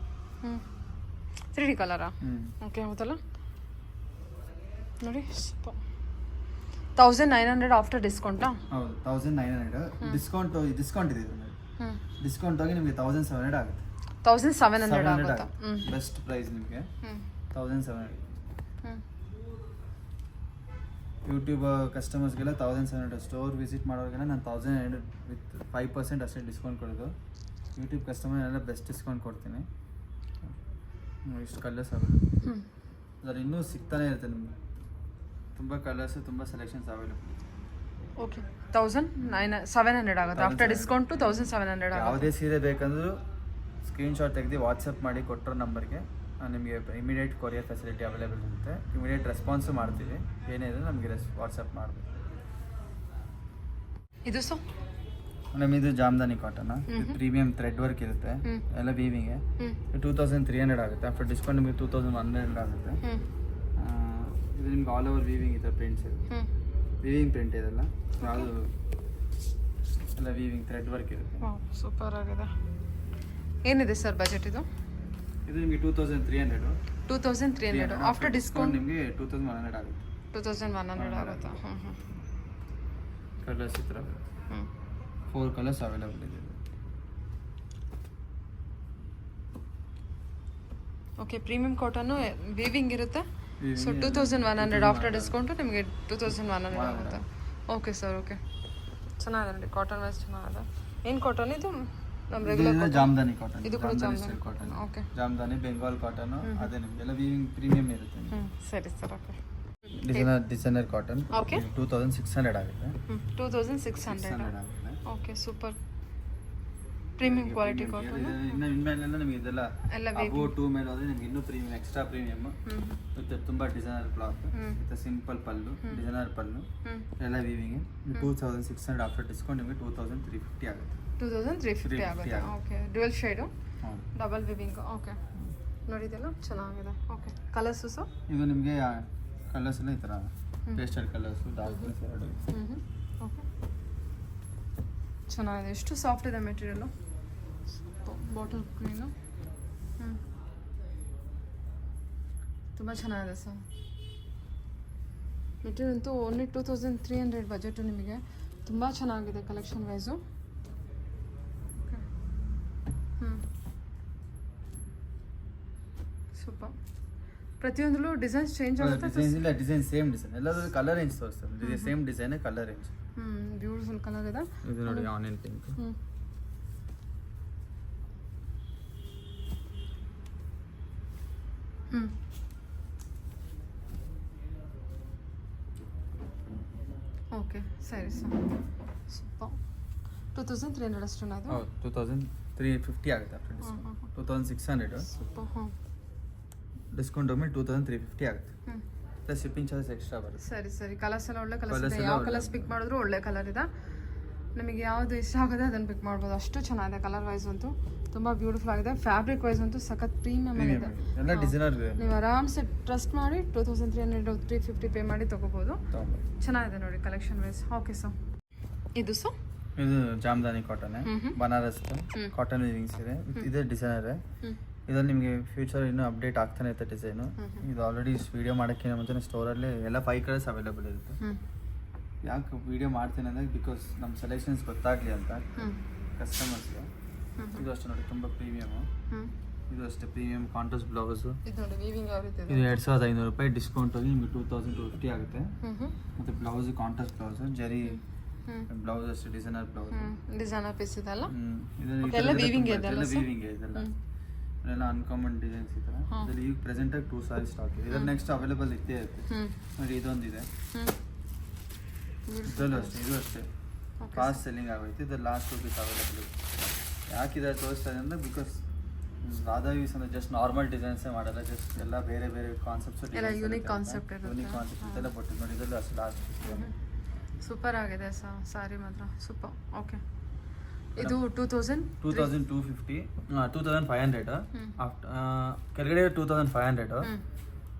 3D ಕಲರಾ? ಓಕೆ, ಹೌದಲ್ಲ ನೋಡಿ. 1900 ಆಫ್ಟರ್ ಡಿಸ್ಕೌಂಟಾ? ಹೌದು, 1900 ಡಿಸ್ಕೌಂಟ್ ಇದೆ. ಡಿಸ್ಕೌಂಟ್ ಆಗಿ ನಿಮಗೆ 1700 ಆಗುತ್ತೆ. 1700 ಆಗುತ್ತಾ? ಬೆಸ್ಟ್ ಪ್ರೈಸ್ ನಿಮಗೆ 1700. ಯೂಟ್ಯೂಬ್ ಕಸ್ಟಮರ್ಸ್ಗೆಲ್ಲ 1700. ಸ್ಟೋರ್ ವಿಸಿಟ್ ಮಾಡೋರಿಗೆಲ್ಲ ನಾನು 1900 ವಿತ್ 5% ಅಷ್ಟೇ ಡಿಸ್ಕೌಂಟ್ ಕೊಡೋದು. ಯೂಟ್ಯೂಬ್ ಕಸ್ಟಮರ್ ಎಲ್ಲ ಬೆಸ್ಟ್ ಡಿಸ್ಕೌಂಟ್ ಕೊಡ್ತೀನಿ. ಇಷ್ಟು ಕಲರ್ಸ್ ಆಗುತ್ತೆ. ಅದ್ರ ಇನ್ನೂ ಸಿಗ್ತಾನೆ ಇರುತ್ತೆ ನಿಮಗೆ. ತುಂಬ ಕಲರ್ಸ್, ತುಂಬ ಸೆಲೆಕ್ಷನ್ಸ್ ಅವೈಲೇಬಲ್. ಓಕೆ, 1700 ಆಗುತ್ತೆ ಆಫ್ಟರ್ ಡಿಸ್ಕೌಂಟ್. 1700 ಆಗುತ್ತೆ. ಯಾವುದೇ ಸೀರೆ ಬೇಕಂದ್ರೂ ಸ್ಕ್ರೀನ್ಶಾಟ್ ತೆಗೆದು ವಾಟ್ಸಪ್ ಮಾಡಿ ಕೊಟ್ಟಿರೋ ನಂಬರ್ಗೆ ನಿಮಗೆ ಇಮಿಡಿಯೇಟ್ ಕೊರಿಯರ್ ಫೆಸಿಲಿಟಿ ಅವೈಲೇಬಲ್ ಇರುತ್ತೆ. ಇಮಿಡಿಯೇಟ್ ರೆಸ್ಪಾನ್ಸು ಮಾಡ್ತೀವಿ. ಏನೇ ಇದ್ರೂ ನಮಗೆ ವಾಟ್ಸಪ್ ಮಾಡಬೇಕು. ಇದು ಸೊ ನಮಗೆ ಇದು Jamdani cotton. Premium thread work ಇರುತ್ತೆ, ಎಲ್ಲ ವೀವಿಂಗ್. 2300 ಆಗುತ್ತೆ. ಆಫ್ಟರ್ ಡಿಸ್ಕೌಂಟ್ ನಿಮಗೆ 2100 ಆಗುತ್ತೆ. ಇದು ನಿಮ್ಗೆ ಆಲ್ ಓವರ್ ವೀವಿಂಗ್ ಇದೆ, ಪ್ರಿಂಟ್ಸ್ ಇದೆ. ವೀವಿಂಗ್ ಪ್ರಿಂಟ್ ಇದೆಲ್ಲ ಯಾವುದು ಎಲ್ಲ ವೀವಿಂಗ್ ಥ್ರೆಡ್ ವರ್ಕ್ ಇರುತ್ತೆ. ಸೂಪರ್ ಆಗಿದೆ. ಏನಿದೆ ಸರ್ ಬಜೆಟ್ ಇದು? ಇದು ನಿಮಗೆ 2300. 2300 ಆಫ್ಟರ್ ಡಿಸ್ಕೌಂಟ್ ನಿಮಗೆ 2100 ಆಗುತ್ತೆ. 2100 ಆಗುತ್ತಾ? ಕಲರ್ಸ್ ಈ ಥರ 4 ಕಲರ್ಸ್ ಅವೈಲೇಬಲ್ ಇದೆ. ಓಕೆ, ಪ್ರೀಮಿಯಂ ಕಾಟನ್ ವೀವಿಂಗ್ ಇರುತ್ತೆ. ಸೊ 2100 ಆಫ್ಟರ್ ಡಿಸ್ಕೌಂಟು ನಿಮಗೆ 2100 ಆಗುತ್ತೆ. Okay sir, okay. ಚೆನ್ನಾಗಿದೆ ನೋಡಿ, ಕಾಟನ್ ವೈಸ್ ಚೆನ್ನಾಗಿದೆ. ಏನು ಕಾಟನ್ ಇದು? ನಮ್ಮ ರೆಗ್ಯುಲರ್ ಜಾಮ್ದಾನಿ ಕಾಟನ್. ಇದು ಕೂಡ Jamdani cotton. Okay, Jamdani Bengal cotton. ಅದೇ ನಿಮಗೆಲ್ಲ ವೀವಿಂಗ್ ಪ್ರೀಮಿಯಂ ಇರುತ್ತೆ. ಸರಿ sir, okay. Designer cotton. Okay, 2600 ಆಗುತ್ತೆ. 2600 okay, super. Premium quality cotton. ಇನ್ನು ಇನ್ಮೇಲೆಲ್ಲ ನಿಮಗೆ ಇದೆಲ್ಲ ಎಲ್ಲ ಅಬೋ 2 ಮೇಲೆ ಹೋದ್ರೆ ನಿಮಗೆ ಇನ್ನೂ ಪ್ರೀಮಿಯಂ, ಎಕ್ಸ್ಟ್ರಾ ಪ್ರೀಮಿಯಂ. ಮತ್ತೆ ತುಂಬ ಡಿಸೈನರ್ ಕ್ಲಾತ್, ಮತ್ತೆ ಸಿಂಪಲ್ ಪಲ್ಲು, ಡಿಸೈನರ್ ಪಲ್ಲು, ಎಲ್ಲ ವೀವಿಂಗ್. 2600 ಆಫ್ಟರ್ ಡಿಸ್ಕೌಂಟ್ ನಿಮಗೆ 2350 ಆಗುತ್ತೆ. 2350 ಆಗುತ್ತೆ. Okay, dual shade, double weaving. Okay, ನೋಡಿದೆಲ್ಲ ಚೆನ್ನಾಗಿದೆ. Okay, colours sir? ಇದು ನಿಮಗೆ ಕಲರ್ಸ್ ಎಲ್ಲ ಈ ಥರ ಪೇಸ್ಟಲ್ ಕಲರ್ಸು, ಡಾರ್ಕ್ ಕಲರ್ಸ್ ಎರಡು. ಓಕೆ, ಚೆನ್ನಾಗಿದೆ. ಎಷ್ಟು ಸಾಫ್ಟ್ ಇದೆ ಮೆಟೀರಿಯಲ್ಲು. ಬಾಟಲ್ ಕ್ಲೀನು ತುಂಬ ಚೆನ್ನಾಗಿದೆ ಸರ್. ಮೆಟೀರಿಯಲ್ ಅಂತೂ ಓನ್ಲಿ 2300 ಬಜೆಟು. ನಿಮಗೆ ತುಂಬ ಚೆನ್ನಾಗಿದೆ ಕಲೆಕ್ಷನ್ ವೈಸು. ಸೂಪರ್. ಪ್ರತಿಯೊಂದರಲ್ಲೂ ಡಿಸೈನ್ಸ್ ಚೇಂಜ್ ಆಗುತ್ತೆ? ಡಿಸೈನ್ ಸೇಮ್ ಡಿಸೈನ್, ಎಲ್ಲದೂ ಕಲರ್ ರೇಂಜ್ ತೋರಿಸ್ತದೆ. Same design, colour range. Beautiful colour ಇದೆ. ಇದು ನೋಡಿ, ಆನಿಯನ್ ಪಿಂಕ್. ಓಕೆ, ಸರಿ ಸರ್. ಸೂಪರ್. 2300 ಅಷ್ಟೇನಾ ಅದು? ಹೌದು, 2350 ಆಗುತ್ತೆ ಆಫ್ಟರ್ ಡಿಸ್ಕೌಂಟ್. 2600 ಸೂಪರ್. ಡಿಸ್ಕೌಂಟ್ ಒಮ್ಮೆ 2350 ಆಗುತ್ತೆ. ಪ್ಲಸ್ ಶಿಪ್ಪಿಂಗ್ ಚಾರ್ಜಸ್ ಎಕ್ಸ್ಟ್ರಾ ಬರುತ್ತೆ. ಸರಿ ಸರಿ. ಕಲರ್ಸ್ ಎಲ್ಲ ಒಳ್ಳೆ ಕಲರ್ಸ್ ಇದೆ. ಯಾವ ಕಲರ್ಸ್ ಪಿಕ್ ಮಾಡಿದ್ರು ಒಳ್ಳೆ ಕಲರ್ ಇದೆ. ನಿಮಗೆ ಯಾವುದು ಇಷ್ಟ ಆಗುತ್ತೆ ಅದನ್ನು ಪಿಕ್ ಮಾಡ್ಬೋದು. ಅಷ್ಟು ಚೆನ್ನಾಗಿದೆ ಕಲರ್ ವೈಸ್ ಅಂತೂ ತುಂಬ ಬ್ಯೂಟಿಫುಲ್ ಆಗಿದೆ. ಫ್ಯಾಬ್ರಿಕ್ ವೈಸ್ ಅಂತೂ ಸಖತ್ ಪ್ರೀಮಿಯಮ್ ಇದೆ. ಎಲ್ಲ ಡಿಸೈನರ್ ನೀವು ಆರಾಮ್ಸೆ ಟ್ರಸ್ಟ್ ಮಾಡಿ 2300 350 ಪೇ ಮಾಡಿ ತೊಗೋಬೋದು. ಚೆನ್ನಾಗಿದೆ ನೋಡಿ ಕಲೆಕ್ಷನ್ ವೈಸ್. ಓಕೆ ಸೊ ಇದು ಸೊ ಇದು Jamdani cotton Banaras cotton weavings ಇದೆ. ಇದೇ ಡಿಸೈನರ್. ಇದ್ರಲ್ಲಿ ನಿಮಗೆ ಫ್ಯೂಚರ್ ಇನ್ನೂ ಅಪ್ಡೇಟ್ ಆಗ್ತಾನೆ ಇರುತ್ತೆ ಡಿಸೈನು. ಇದು ಆಲ್ರೆಡಿ ವಿಡಿಯೋ ಮಾಡೋಕ್ಕಿಂತ ಮುಂಚೆ ಸ್ಟೋರಲ್ಲಿ ಎಲ್ಲ 5 ಕಲರ್ಸ್ ಅವೈಲೇಬಲ್ ಇರುತ್ತೆ. ಯಾಕೆ ವಿಡಿಯೋ ಮಾಡ್ತೀನಿ ಅಂದರೆ ಬಿಕಾಸ್ ನಮ್ಮ ಸೆಲೆಕ್ಷನ್ಸ್ ಗೊತ್ತಾಗಲಿ ಅಂತ ಕಸ್ಟಮರ್ಸ್ಗೆ. ಇದು ಅಷ್ಟೇ ನೋಡಿ ತುಂಬ ಪ್ರೀಮಿಯಮು. ಇದು ಅಷ್ಟೇ ಪ್ರೀಮಿಯಮ್ ಕಾಂಟ್ರಾಸ್ಟ್ ಬ್ಲೌಸು. ಇದು ನೋಡಿ ವೀವಿಂಗ್ ಯಾವ ರೀತಿ ಇದೆ. ಇದು 2500 ರೂಪಾಯಿ ಡಿಸ್ಕೌಂಟ್ ಹೋಗಿ ನಿಮಗೆ 2250 ಆಗುತ್ತೆ. ಮತ್ತು ಬ್ಲೌಸ್ ಕಾಂಟ್ರಾಸ್ಟ್ ಬ್ಲೌಸು ಜರಿ ಬ್ಲೌಸ್ ಅಷ್ಟೇ ಡಿಸೈನರ್ ಬ್ಲೌಸ್. ಡಿಸೈನರ್ ಪೀಸ್ ಇದೆಲ್ಲ ಇದೆಲ್ಲ ವೀವಿಂಗ್ ಇದೆಲ್ಲ ಎಲ್ಲ ಅನ್ಕಾಮನ್ ಡಿಸೈನ್ಸ್ ಈ ಥರ. ಇದರಲ್ಲಿ ಈಗ ಪ್ರೆಸೆಂಟಾಗಿ 2 ಸಾರಿ ಸ್ಟಾಕ್ ಇದೆ. ಇದರಲ್ಲಿ ನೆಕ್ಸ್ಟ್ ಅವೈಲೇಬಲ್ ಇದ್ದೇ ಇರುತ್ತೆ ನೋಡಿ. ಇದೊಂದಿದೆ, ಇದರಲ್ಲೂ ಅಷ್ಟೇ. ಇದು ಅಷ್ಟೇ ಫಾಸ್ಟ್ ಸೆಲ್ಲಿಂಗ್ ಆಗೋಯ್ತು. ಇದು ಲಾಸ್ಟ್ ರುಪೀಸ್ ಅವೈಲೇಬಲ್ ಇದೆ. ಯಾಕಿದೆ ತೋರಿಸ್ತಾ ಇದೆ ಅಂದರೆ ಬಿಕಾಸ್ ರಾಧಾ ಯೂಸ್ ಅಂದರೆ ಜಸ್ಟ್ ನಾರ್ಮಲ್ ಡಿಸೈನ್ಸೇ ಮಾಡಲ್ಲ, ಜಸ್ಟ್ ಎಲ್ಲ ಬೇರೆ ಬೇರೆ ಕಾನ್ಸೆಪ್ಟ್ಸ್ ಯೂನಿಕ್ ಕಾನ್ಸೆಪ್ಟ್ ಇದೆಲ್ಲ ಕೊಟ್ಟಿದ್ದು ನೋಡಿ. ಇದೆಲ್ಲ ಅಷ್ಟು ಲಾಸ್ಟ್ ಸೂಪರ್ ಆಗಿದೆ ಸಾರಿ ಮಾತ್ರ ಸೂಪರ್. ಓಕೆ ಇದು 2250 2500 ಕೆಳಗಡೆ 2500.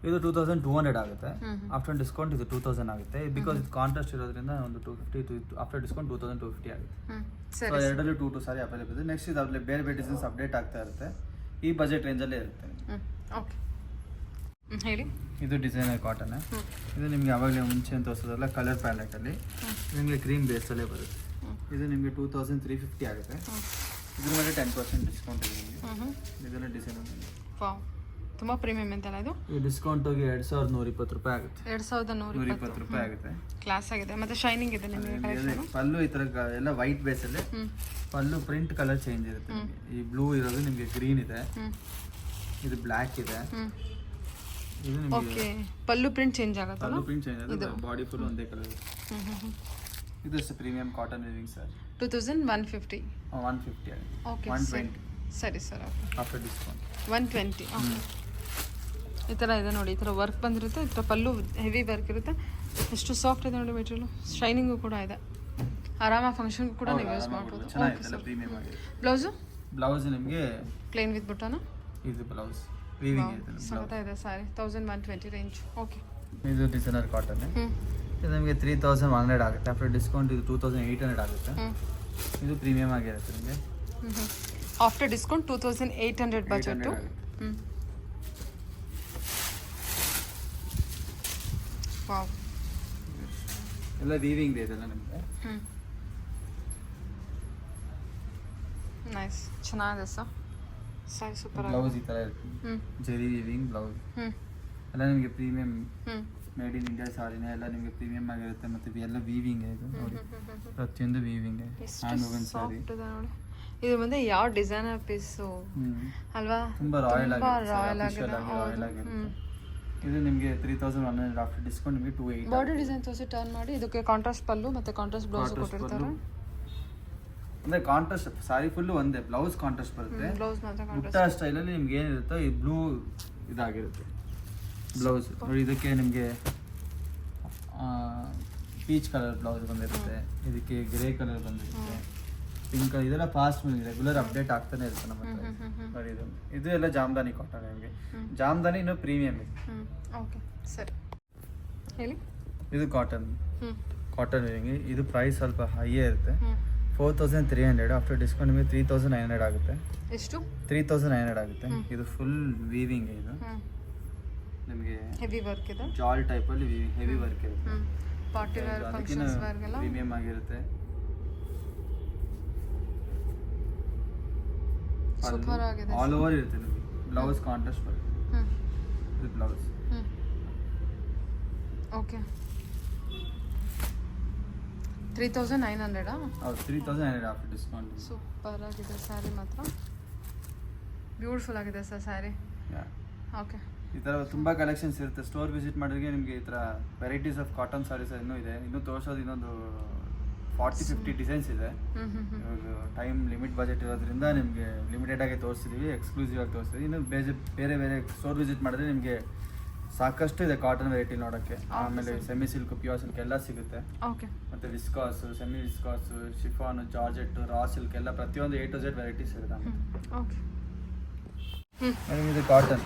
ಇದು 2200 ಆಗುತ್ತೆ. ಆಫ್ಟರ್ ಡಿಸ್ಕೌಂಟ್ ಇದು 2000 ಆಗುತ್ತೆ. ಬಿಕಾಸ್ ಇದು ಕಾಂಟ್ರಾಸ್ಟ್ ಇರೋದ್ರಿಂದ ಒಂದು 250 ಆಫ್ಟರ್ ಡಿಸ್ಕೌಂಟ್ 2250 ಆಗುತ್ತೆ. ಸೊ ಎರಡರಲ್ಲಿ 2 ಸಾರಿ ಅವೈಲೇಬಲ್ ಇದೆ. ನೆಕ್ಸ್ಟ್ ಇದಾಗಲೇ ಬೇರೆ ಬೇರೆ ಡಿಸೈನ್ಸ್ ಅಪ್ಡೇಟ್ ಆಗ್ತಾ ಇರುತ್ತೆ. ಈ ಬಜೆಟ್ ರೇಂಜಲ್ಲೇ ಇರುತ್ತೆ. ಓಕೆ ಹೇಳಿ. ಇದು ಡಿಸೈನರ್ ಕಾಟನ್. ಇದು ನಿಮಗೆ ಯಾವಾಗಲೇ ಮುಂಚೆ ತೋರಿಸೋದಲ್ಲ ಕಲರ್ ಪ್ಯಾಲೆಟಲ್ಲಿ ನಿಮಗೆ ಕ್ರೀಮ್ ಬೇಸಲ್ಲೇ ಬರುತ್ತೆ. ಇದು ನಿಮಗೆ 2350 ಆಗುತ್ತೆ. ಇದ್ರ ಮೇಲೆ 10% ಡಿಸ್ಕೌಂಟ್ ಇದೆ ನಿಮಗೆ. ಇದೆಲ್ಲ ಡಿಸೈನ್ ತುಂಬ ಪ್ರೀಮಿಯಮ್ ಅಂತಲ್ಲ ಇದು. ಈ ಡಿಸ್ಕೌಂಟ್ ಹೋಗಿ 2120 ರೂಪಾಯಿ ಆಗುತ್ತೆ. 2120 ರೂಪಾಯಿ ಆಗುತ್ತೆ. ಕ್ಲಾಸ್ ಆಗಿದೆ ಮತ್ತೆ ಶೈನಿಂಗ್ ಇದೆ ನಿಮಗೆ. ಪಲ್ಲು ಈ ಥರ ಎಲ್ಲ ವೈಟ್ ಬೇಸಲ್ಲಿ ಪಲ್ಲು ಪ್ರಿಂಟ್ ಕಲರ್ ಚೇಂಜ್ ಇರುತ್ತೆ ನಿಮಗೆ. ಈ ಬ್ಲೂ ಇರೋದು ನಿಮಗೆ ಗ್ರೀನ್ ಇದೆ, ಇದು ಬ್ಲ್ಯಾಕ್ ಇದೆ. ಇದು ಓಕೆ ಪಲ್ಲು ಪ್ರಿಂಟ್ ಚೇಂಜ್ ಆಗುತ್ತೆ. ಪಲ್ಲು ಪ್ರಿಂಟ್ ಚೇಂಜ್ ಆಗುತ್ತೆ, ಬಾಡಿ ಫುಲ್ ಒಂದೇ ಕಲರ್. ಇದು ಅಷ್ಟೇ ಪ್ರೀಮಿಯಂ ಕಾಟನ್ ವಿವಿಂಗ್ ಸರ್. 2150 150 ಆಗುತ್ತೆ. ಓಕೆ 120 ಸರಿ ಸರ್. After discount 120. ಈ ಥರ ಇದೆ ನೋಡಿ. ಈ ಥರ ವರ್ಕ್ ಬಂದಿರುತ್ತೆ. ಈ ಥರ ಪಲ್ಲು ಹೆವಿ ವರ್ಕ್ ಇರುತ್ತೆ. ಎಷ್ಟು ಸಾಫ್ಟ್ ಇದೆ ನೋಡಿ ಮೆಟೀರಿಯಲು. ಶೈನಿಂಗು ಕೂಡ ಇದೆ. ಆರಾಮ ಫಂಕ್ಷನ್ಗೂ ಕೂಡ ನೀವು ಯೂಸ್ ಮಾಡ್ಬೋದು. ಚೆನ್ನಾಗಿದೆ, ಪ್ರೀಮಿಯಂ ಆಗಿದೆ. ಬ್ಲೌಸ್ ನಿಮಗೆ ಪ್ಲೇನ್ ವಿತ್ ಬುಟ್ಟಾನ. ಇದು ಬ್ಲೌಸ್ ವೀವಿಂಗ್ ಇದೆ. ಸಖತ್ತ ಇದೆ ಸಾರಿ. 1120 ರೇಂಜ್. ಓಕೆ ಇದು ಡಿಸೈನರ್ ಕಾಟನ್. ಇದು ನಿಮಗೆ 3100 ಆಗುತ್ತೆ. ಆಫ್ಟರ್ ಡಿಸ್ಕೌಂಟ್ ಇದು 2800 ಆಗುತ್ತೆ. ಇದು ಪ್ರೀಮಿಯಂ ಆಗಿರುತ್ತೆ ನಿಮಗೆ. After discount 2800 budget. ವಾವ್ ಎಲ್ಲ ವೀವಿಂಗ್ ಇದೆ ನಿಮಗೆ. ನೈಸ್ ಚೆನ್ನಾಗಿದೆ ಸರ್. ಸಾರಿ ಸೂಪರ್. ಬ್ಲೌಸ್ ಈ ಥರ ಇರುತ್ತೆ, ಜೆರಿ ವೀವಿಂಗ್ ಬ್ಲೌಸ್. ಎಲ್ಲ ನಿಮಗೆ ಪ್ರೀಮಿಯಂ ಮೇಡ್ ಇನ್ ಇಂಡಿಯಾ ಸಾರಿನೇ ಎಲ್ಲ ನಿಮಗೆ ಪ್ರೀಮಿಯಂ ಆಗಿರುತ್ತೆ. ಮತ್ತು ಎಲ್ಲ ವೀವಿಂಗ್ ಇದು ನೋಡಿ, ಪ್ರತಿಯೊಂದು ವೀವಿಂಗ್ ಹ್ಯಾಂಡ್ ಓವನ್ ಸಾರಿ. ಇದು ಬಂದು ಯಾವ ಡಿಸೈನರ್ ಪೀಸು ಅಲ್ವಾ, ತುಂಬಾ ರಾಯಲ್ ಆಗಿದೆ. ಇದು ನಿಮಗೆ 3100 ಆಫ್ಟರ್ ಡಿಸ್ಕೌಂಟ್ ನಿಮಗೆ 2800. ಬಾರ್ಡರ್ ಡಿಸೈನ್ ತೋರಿಸಿ ಟರ್ನ್ ಮಾಡಿ. ಇದಕ್ಕೆ ಕಾಂಟ್ರಾಸ್ಟ್ ಪಲ್ಲು ಮತ್ತೆ ಕಾಂಟ್ರಾಸ್ಟ್ ಬ್ಲೌಸ್ ಕೊಟ್ಟಿರ್ತಾರೆ. ಅಂದ್ರೆ ಕಾಂಟ್ರಾಸ್ಟ್ ಸಾರಿ ಫುಲ್ಲು ಒಂದೇ, ಬ್ಲೌಸ್ ಕಾಂಟ್ರಾಸ್ಟ್ ಬರುತ್ತೆ. ಬ್ಲೌಸ್ ಮಾತ್ರ ಬುಟ್ಟ ಸ್ಟೈಲಲ್ಲಿ ನಿಮ್ಗೆ ಏನಿರುತ್ತೋ ಈ ಬ್ಲೂ ಇದಾಗಿರುತ್ತೆ ಬ್ಲೌಸ್ ನೋಡಿ. ಇದಕ್ಕೆ ನಿಮಗೆ ಪೀಚ್ ಕಲರ್ ಬ್ಲೌಸ್ ಬಂದಿರುತ್ತೆ. ಇದಕ್ಕೆ ಗ್ರೇ ಕಲರ್ ಬಂದಿರುತ್ತೆ, ಪಿಂಕ್ ಕಲರ್. ಇದೆಲ್ಲ ಫಾಸ್ಟ್ ರೆಗ್ಯುಲರ್ ಅಪ್ಡೇಟ್ ಆಗ್ತಾನೆ ಇರುತ್ತೆ ನಮ್ಮ ಹತ್ರ ನೋಡಿ. ಇದು ಎಲ್ಲ ಜಾಮ್ದಾನಿ ಕಾಟನ್. ನಿಮಗೆ ಜಾಮ್ದಾನಿ ಇನ್ನೂ ಪ್ರೀಮಿಯಂ ಇದೆ. ಓಕೆ ಸರಿ ಹೇಳಿ. ಇದು ಕಾಟನ್ ನಿಮಗೆ. ಇದು ಪ್ರೈಸ್ ಸ್ವಲ್ಪ ಹೈಯೇ ಇರುತ್ತೆ, 4300. ಆಫ್ಟರ್ ಡಿಸ್ಕೌಂಟ್ ನಿಮಗೆ 3900 ಆಗುತ್ತೆ. ಎಷ್ಟು? 3900 ಆಗುತ್ತೆ. ಇದು ಫುಲ್ ವೀವಿಂಗ್. ಇದು ನಿಮಗೆ ಹೆವಿ ವರ್ಕ್ ಇದೆ, ಜಾಲ್ ಟೈಪ್ ಅಲ್ಲಿ ಹೆವಿ ವರ್ಕ್ ಇರುತ್ತೆ. ಪಾರ್ಟಿ ವೇರ್ ಫಂಕ್ಷನ್ಸ್ ವೇರ್ಗೆಲ್ಲ ಪ್ರೀಮಿಯಂ ಆಗಿರುತ್ತೆ. ಸೂಪರ್ ಆಗಿದೆ. ಆಲ್ ಓವರ್ ಇರುತ್ತೆ ನಿಮಗೆ. ಬ್ಲೌಸ್ ಕಾಂಟ್ರಾಸ್ಟ್ ಬರುತ್ತೆ. ಇದು ಬ್ಲೌಸ್. ಓಕೆ 3900. ಹೌದು 3900 ಆಫ್ಟರ್ ಡಿಸ್ಕೌಂಟ್. ಸೂಪರ್ ಆಗಿದೆ ಸ್ಯಾರಿ ಮಾತ್ರ. ಬ್ಯೂಟಿಫುಲ್ ಆಗಿದೆ ಸರ್ ಸ್ಯಾರಿ. ಓಕೆ ಈ ಥರ ತುಂಬ ಕಲೆಕ್ಷನ್ಸ್ ಇರುತ್ತೆ. ಸ್ಟೋರ್ ವಿಸಿಟ್ ಮಾಡಿದ್ರೆ ನಿಮಗೆ ಈ ಥರ ವೆರೈಟೀಸ್ ಆಫ್ ಕಾಟನ್ ಸಾರೀಸ್ ಇನ್ನೂ ಇದೆ. ಇನ್ನೂ ತೋರಿಸೋದು ಇನ್ನೊಂದು 40-50 ಡಿಸೈನ್ಸ್ ಇದೆ. ಟೈಮ್ ಲಿಮಿಟ್ ಬಜೆಟ್ ಇರೋದ್ರಿಂದ ನಿಮಗೆ ಲಿಮಿಟೆಡ್ ಆಗಿ ತೋರಿಸ್ತಿದ್ದೀವಿ, ಎಕ್ಸ್ಕ್ಲೂಸಿವ್ ಆಗಿ ತೋರಿಸ್ತೀವಿ. ಇನ್ನು ಬೇರೆ ಬೇರೆ ಸ್ಟೋರ್ ವಿಸಿಟ್ ಮಾಡಿದ್ರೆ ನಿಮಗೆ ಸಾಕಷ್ಟು ಇದೆ ಕಾಟನ್ ವೆರೈಟಿ ನೋಡೋಕ್ಕೆ. ಆಮೇಲೆ ಸೆಮಿ ಸಿಲ್ಕ್, ಪ್ಯೂರ್ ಸಿಲ್ಕ್ ಎಲ್ಲ ಸಿಗುತ್ತೆ. ಓಕೆ. ಮತ್ತೆ viscose, semi viscose, chiffon, georgette, raw silk ಎಲ್ಲ ಪ್ರತಿಯೊಂದು A to Z ವೆರೈಟೀಸ್ ಸಿಗುತ್ತೆ. ಓಕೆ. ಮೇಡಮ್ ಇದು ಕಾಟನ್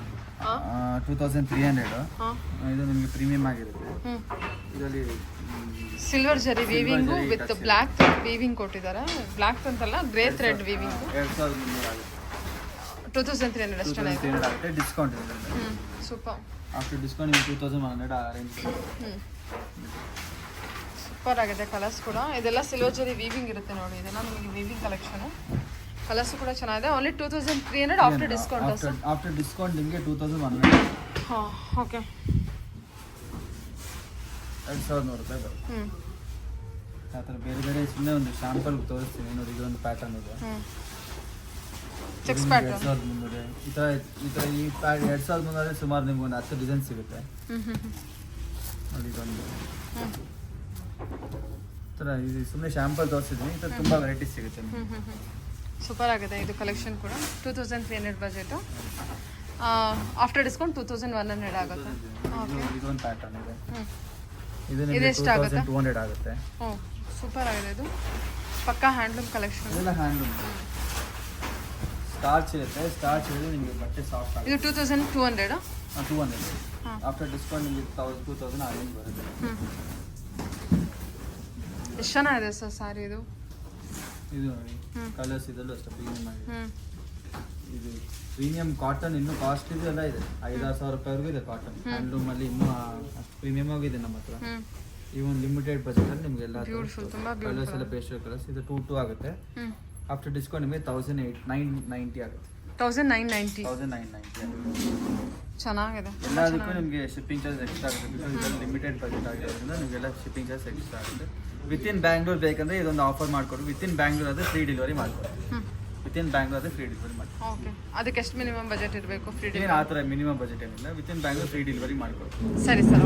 2300. ಇದು ನಿಮಗೆ ಪ್ರೀಮಿಯಂ ಆಗಿರುತ್ತೆ. ಇದರಲ್ಲಿ silver zari weaving with black weaving ಕೊಟ್ಟಿದ್ದಾರೆ. ಬ್ಲ್ಯಾಕ್ ಅಂತಲ್ಲ, ಗ್ರೇ ಥ್ರೆಡ್ ವೀವಿಂಗ್. 2300 ಆಗುತ್ತೆ. 2300 ಅಷ್ಟೇ 2300 ಆಗುತ್ತೆ. ಡಿಸ್ಕೌಂಟ್ ಇದೆ. ಸೂಪರ್. ಆಫ್ಟರ್ ಡಿಸ್ಕೌಂಟ್ ನಿಮಗೆ 2100 ಅರೇಂಜ್. ಸೂಪರ್ ಆಗಿದೆ. ಕಲರ್ಸ್ ಕೂಡ ಇದೆಲ್ಲ ಸಿಲ್ವರ್ ಜರಿ ವೀವಿಂಗ್ ಇರುತ್ತೆ ನೋಡಿ. ಇದೆಲ್ಲ ನಿಮಗೆ ವೀವಿಂಗ್ ಕಲೆಕ್ಷನ್. ಕಲರ್ಸ್ ಕೂಡ ಚೆನ್ನಾಗಿದೆ. Only 2300 after discount. After discount ನಿಮಗೆ 2100. ಹಾಂ, ಓಕೆ. 2100 ರೂಪಾಯಿ ಬರುತ್ತೆ. ಆ ಥರ ಬೇರೆ ಬೇರೆ ಸುಮ್ಮನೆ ಒಂದು ಶಾಂಪಲ್ ತೋರಿಸ್ತೀನಿ ನೋಡಿ. ಇದೊಂದು ಪ್ಯಾಟರ್ನ್ ಇದೆ. Cheques pattern 2300. ಈ ಥರ 2300 ಸುಮಾರು ನಿಮ್ಗೆ ಒಂದು 10 ಡಿಸೈನ್ ಸಿಗುತ್ತೆ ನೋಡಿ. ಇದೊಂದು ಈ ಥರ ಇದು ಸುಮ್ಮನೆ ಶಾಂಪಲ್ ತೋರಿಸಿದ್ದೀನಿ. ಈ ಥರ ತುಂಬ ವೆರೈಟೀಸ್ ಸಿಗುತ್ತೆ ನಿಮಗೆ. ಸೂಪರ್ ಆಗಿದೆ ಇದು ಕಲೆಕ್ಷನ್ ಕೂಡ. 2300 ಬಜೆಟು. ಆಫ್ಟರ್ ಡಿಸ್ಕೌಂಟ್ 2100 ಆಗುತ್ತೆ. ಇದೊಂದು ಪ್ಯಾಟರ್ನ್ ಇದೆ. ಇದು ಇದು ಎಷ್ಟಾಗುತ್ತೆ? 2200 ಆಗುತ್ತೆ. ಹ್ಞೂ, ಸೂಪರ್ ಆಗಿದೆ ಇದು. ಪಕ್ಕಾ ಹ್ಯಾಂಡ್ಲೂಮ್ ಕಲೆಕ್ಷನ್. ಇದೆಲ್ಲ ಹ್ಯಾಂಡ್ಲೂಮ್. ಸ್ಟಾರ್ಚ್ ಇರುತ್ತೆ. ಸ್ಟಾರ್ಚ್ ಇದ್ರೆ ನಿಮಗೆ ಬಟ್ಟೆ ಸಾಫ್ಟ್ ಆಗುತ್ತೆ. ಇದು 2200. 200. ಆಫ್ಟರ್ ಡಿಸ್ಕೌಂಟ್ ನಿಮಗೆ 2000 ಅರೇಂಜ್ ಬರುತ್ತೆ. ಎಷ್ಟು ಚೆನ್ನಾಗಿದೆ ಸರ್ ಸ್ಯಾರಿ ಇದು. ಇದು ನೋಡಿ ಕಲರ್ಸ್ ಇದೆಲ್ಲ ಅಷ್ಟೇ ಪ್ರೀಮಿಯಂ ಆಗಿದೆ. ಇದು ಪ್ರೀಮಿಯಂ ಕಾಟನ್. ಇನ್ನೂ ಕಾಸ್ಟ್ಲಿ ಎಲ್ಲ ಇದೆ. 5,000 ಸಾವಿರ ರೂಪಾಯಿವರೆಗೂ ಇದೆ ಕಾಟನ್. ಹ್ಯಾಂಡ್ಲೂಮ್ ಅಲ್ಲಿ ಇನ್ನೂ ಪ್ರೀಮಿಯಂ ಆಗಿದೆ ನಮ್ಮ ಹತ್ರ. ಈ ಒಂದು ಲಿಮಿಟೆಡ್ ಬಜೆಟ್ ಅಲ್ಲಿ ನಿಮಗೆಲ್ಲ ಕಲರ್ಸ್ ಎಲ್ಲ ಪೇಸ್ಟಲ್ ಕಲರ್ಸ್. ಇದು 22 ಆಗುತ್ತೆ. ಆಫ್ಟರ್ ಡಿಸ್ಕೌಂಟ್ ನಿಮಗೆ 1990 ಆಗುತ್ತೆ. 1990 ಚೆನ್ನಾಗಿದೆ. ಎಲ್ಲದಕ್ಕೂ ನಿಮಗೆ ಶಿಪ್ಪಿಂಗ್ ಚಾರ್ಜ್ ಎಕ್ಸ್ಟ್ರಾ ಆಗುತ್ತೆ. ಬಿಕಾಸ್ ಇದೆಲ್ಲ ಲಿಮಿಟೆಡ್ ಬಜೆಟ್ ಆಗಿರೋದ್ರಿಂದ ನಿಮಗೆಲ್ಲ ಶಿಪ್ಪಿಂಗ್ ಚಾರ್ಜ್ ಎಕ್ಸ್ಟ್ರಾ ಆಗುತ್ತೆ. ವಿತಿನ್ ಬ್ಯಾಂಗ್ಳೂರ್ ಬೇಕಂದ್ರೆ ಇದೊಂದು ಆಫರ್ ಮಾಡಿಕೊಡು. ವಿತಿನ್ ಬ್ಯಾಂಗ್ಳೂರ್ ಆದರೆ ಫ್ರೀ ಡೆಲಿವರಿ ಮಾಡಿಕೊಡು. ವಿತಿನ್ ಬ್ಯಾಂಗ್ಳೂರ್ ಆದರೆ ಫ್ರೀ ಡೆಲಿವರಿ ಮಾಡಿ. ಓಕೆ. ಅದಕ್ಕೆ ಎಷ್ಟು ಮಿನಿಮಮ್ ಬಜೆಟ್ ಇರಬೇಕು? ಫ್ರೀ ಏನು ಆ ಥರ ಮಿನಿಮಮ್ ಬಜೆಟ್ ಏನಿಲ್ಲ. ವಿತಿನ್ ಬ್ಯಾಂಗ್ಳೂರ್ ಫ್ರೀ ಡೆಲಿವರಿ ಮಾಡಿಕೊಡು. ಸರಿ ಸರ್.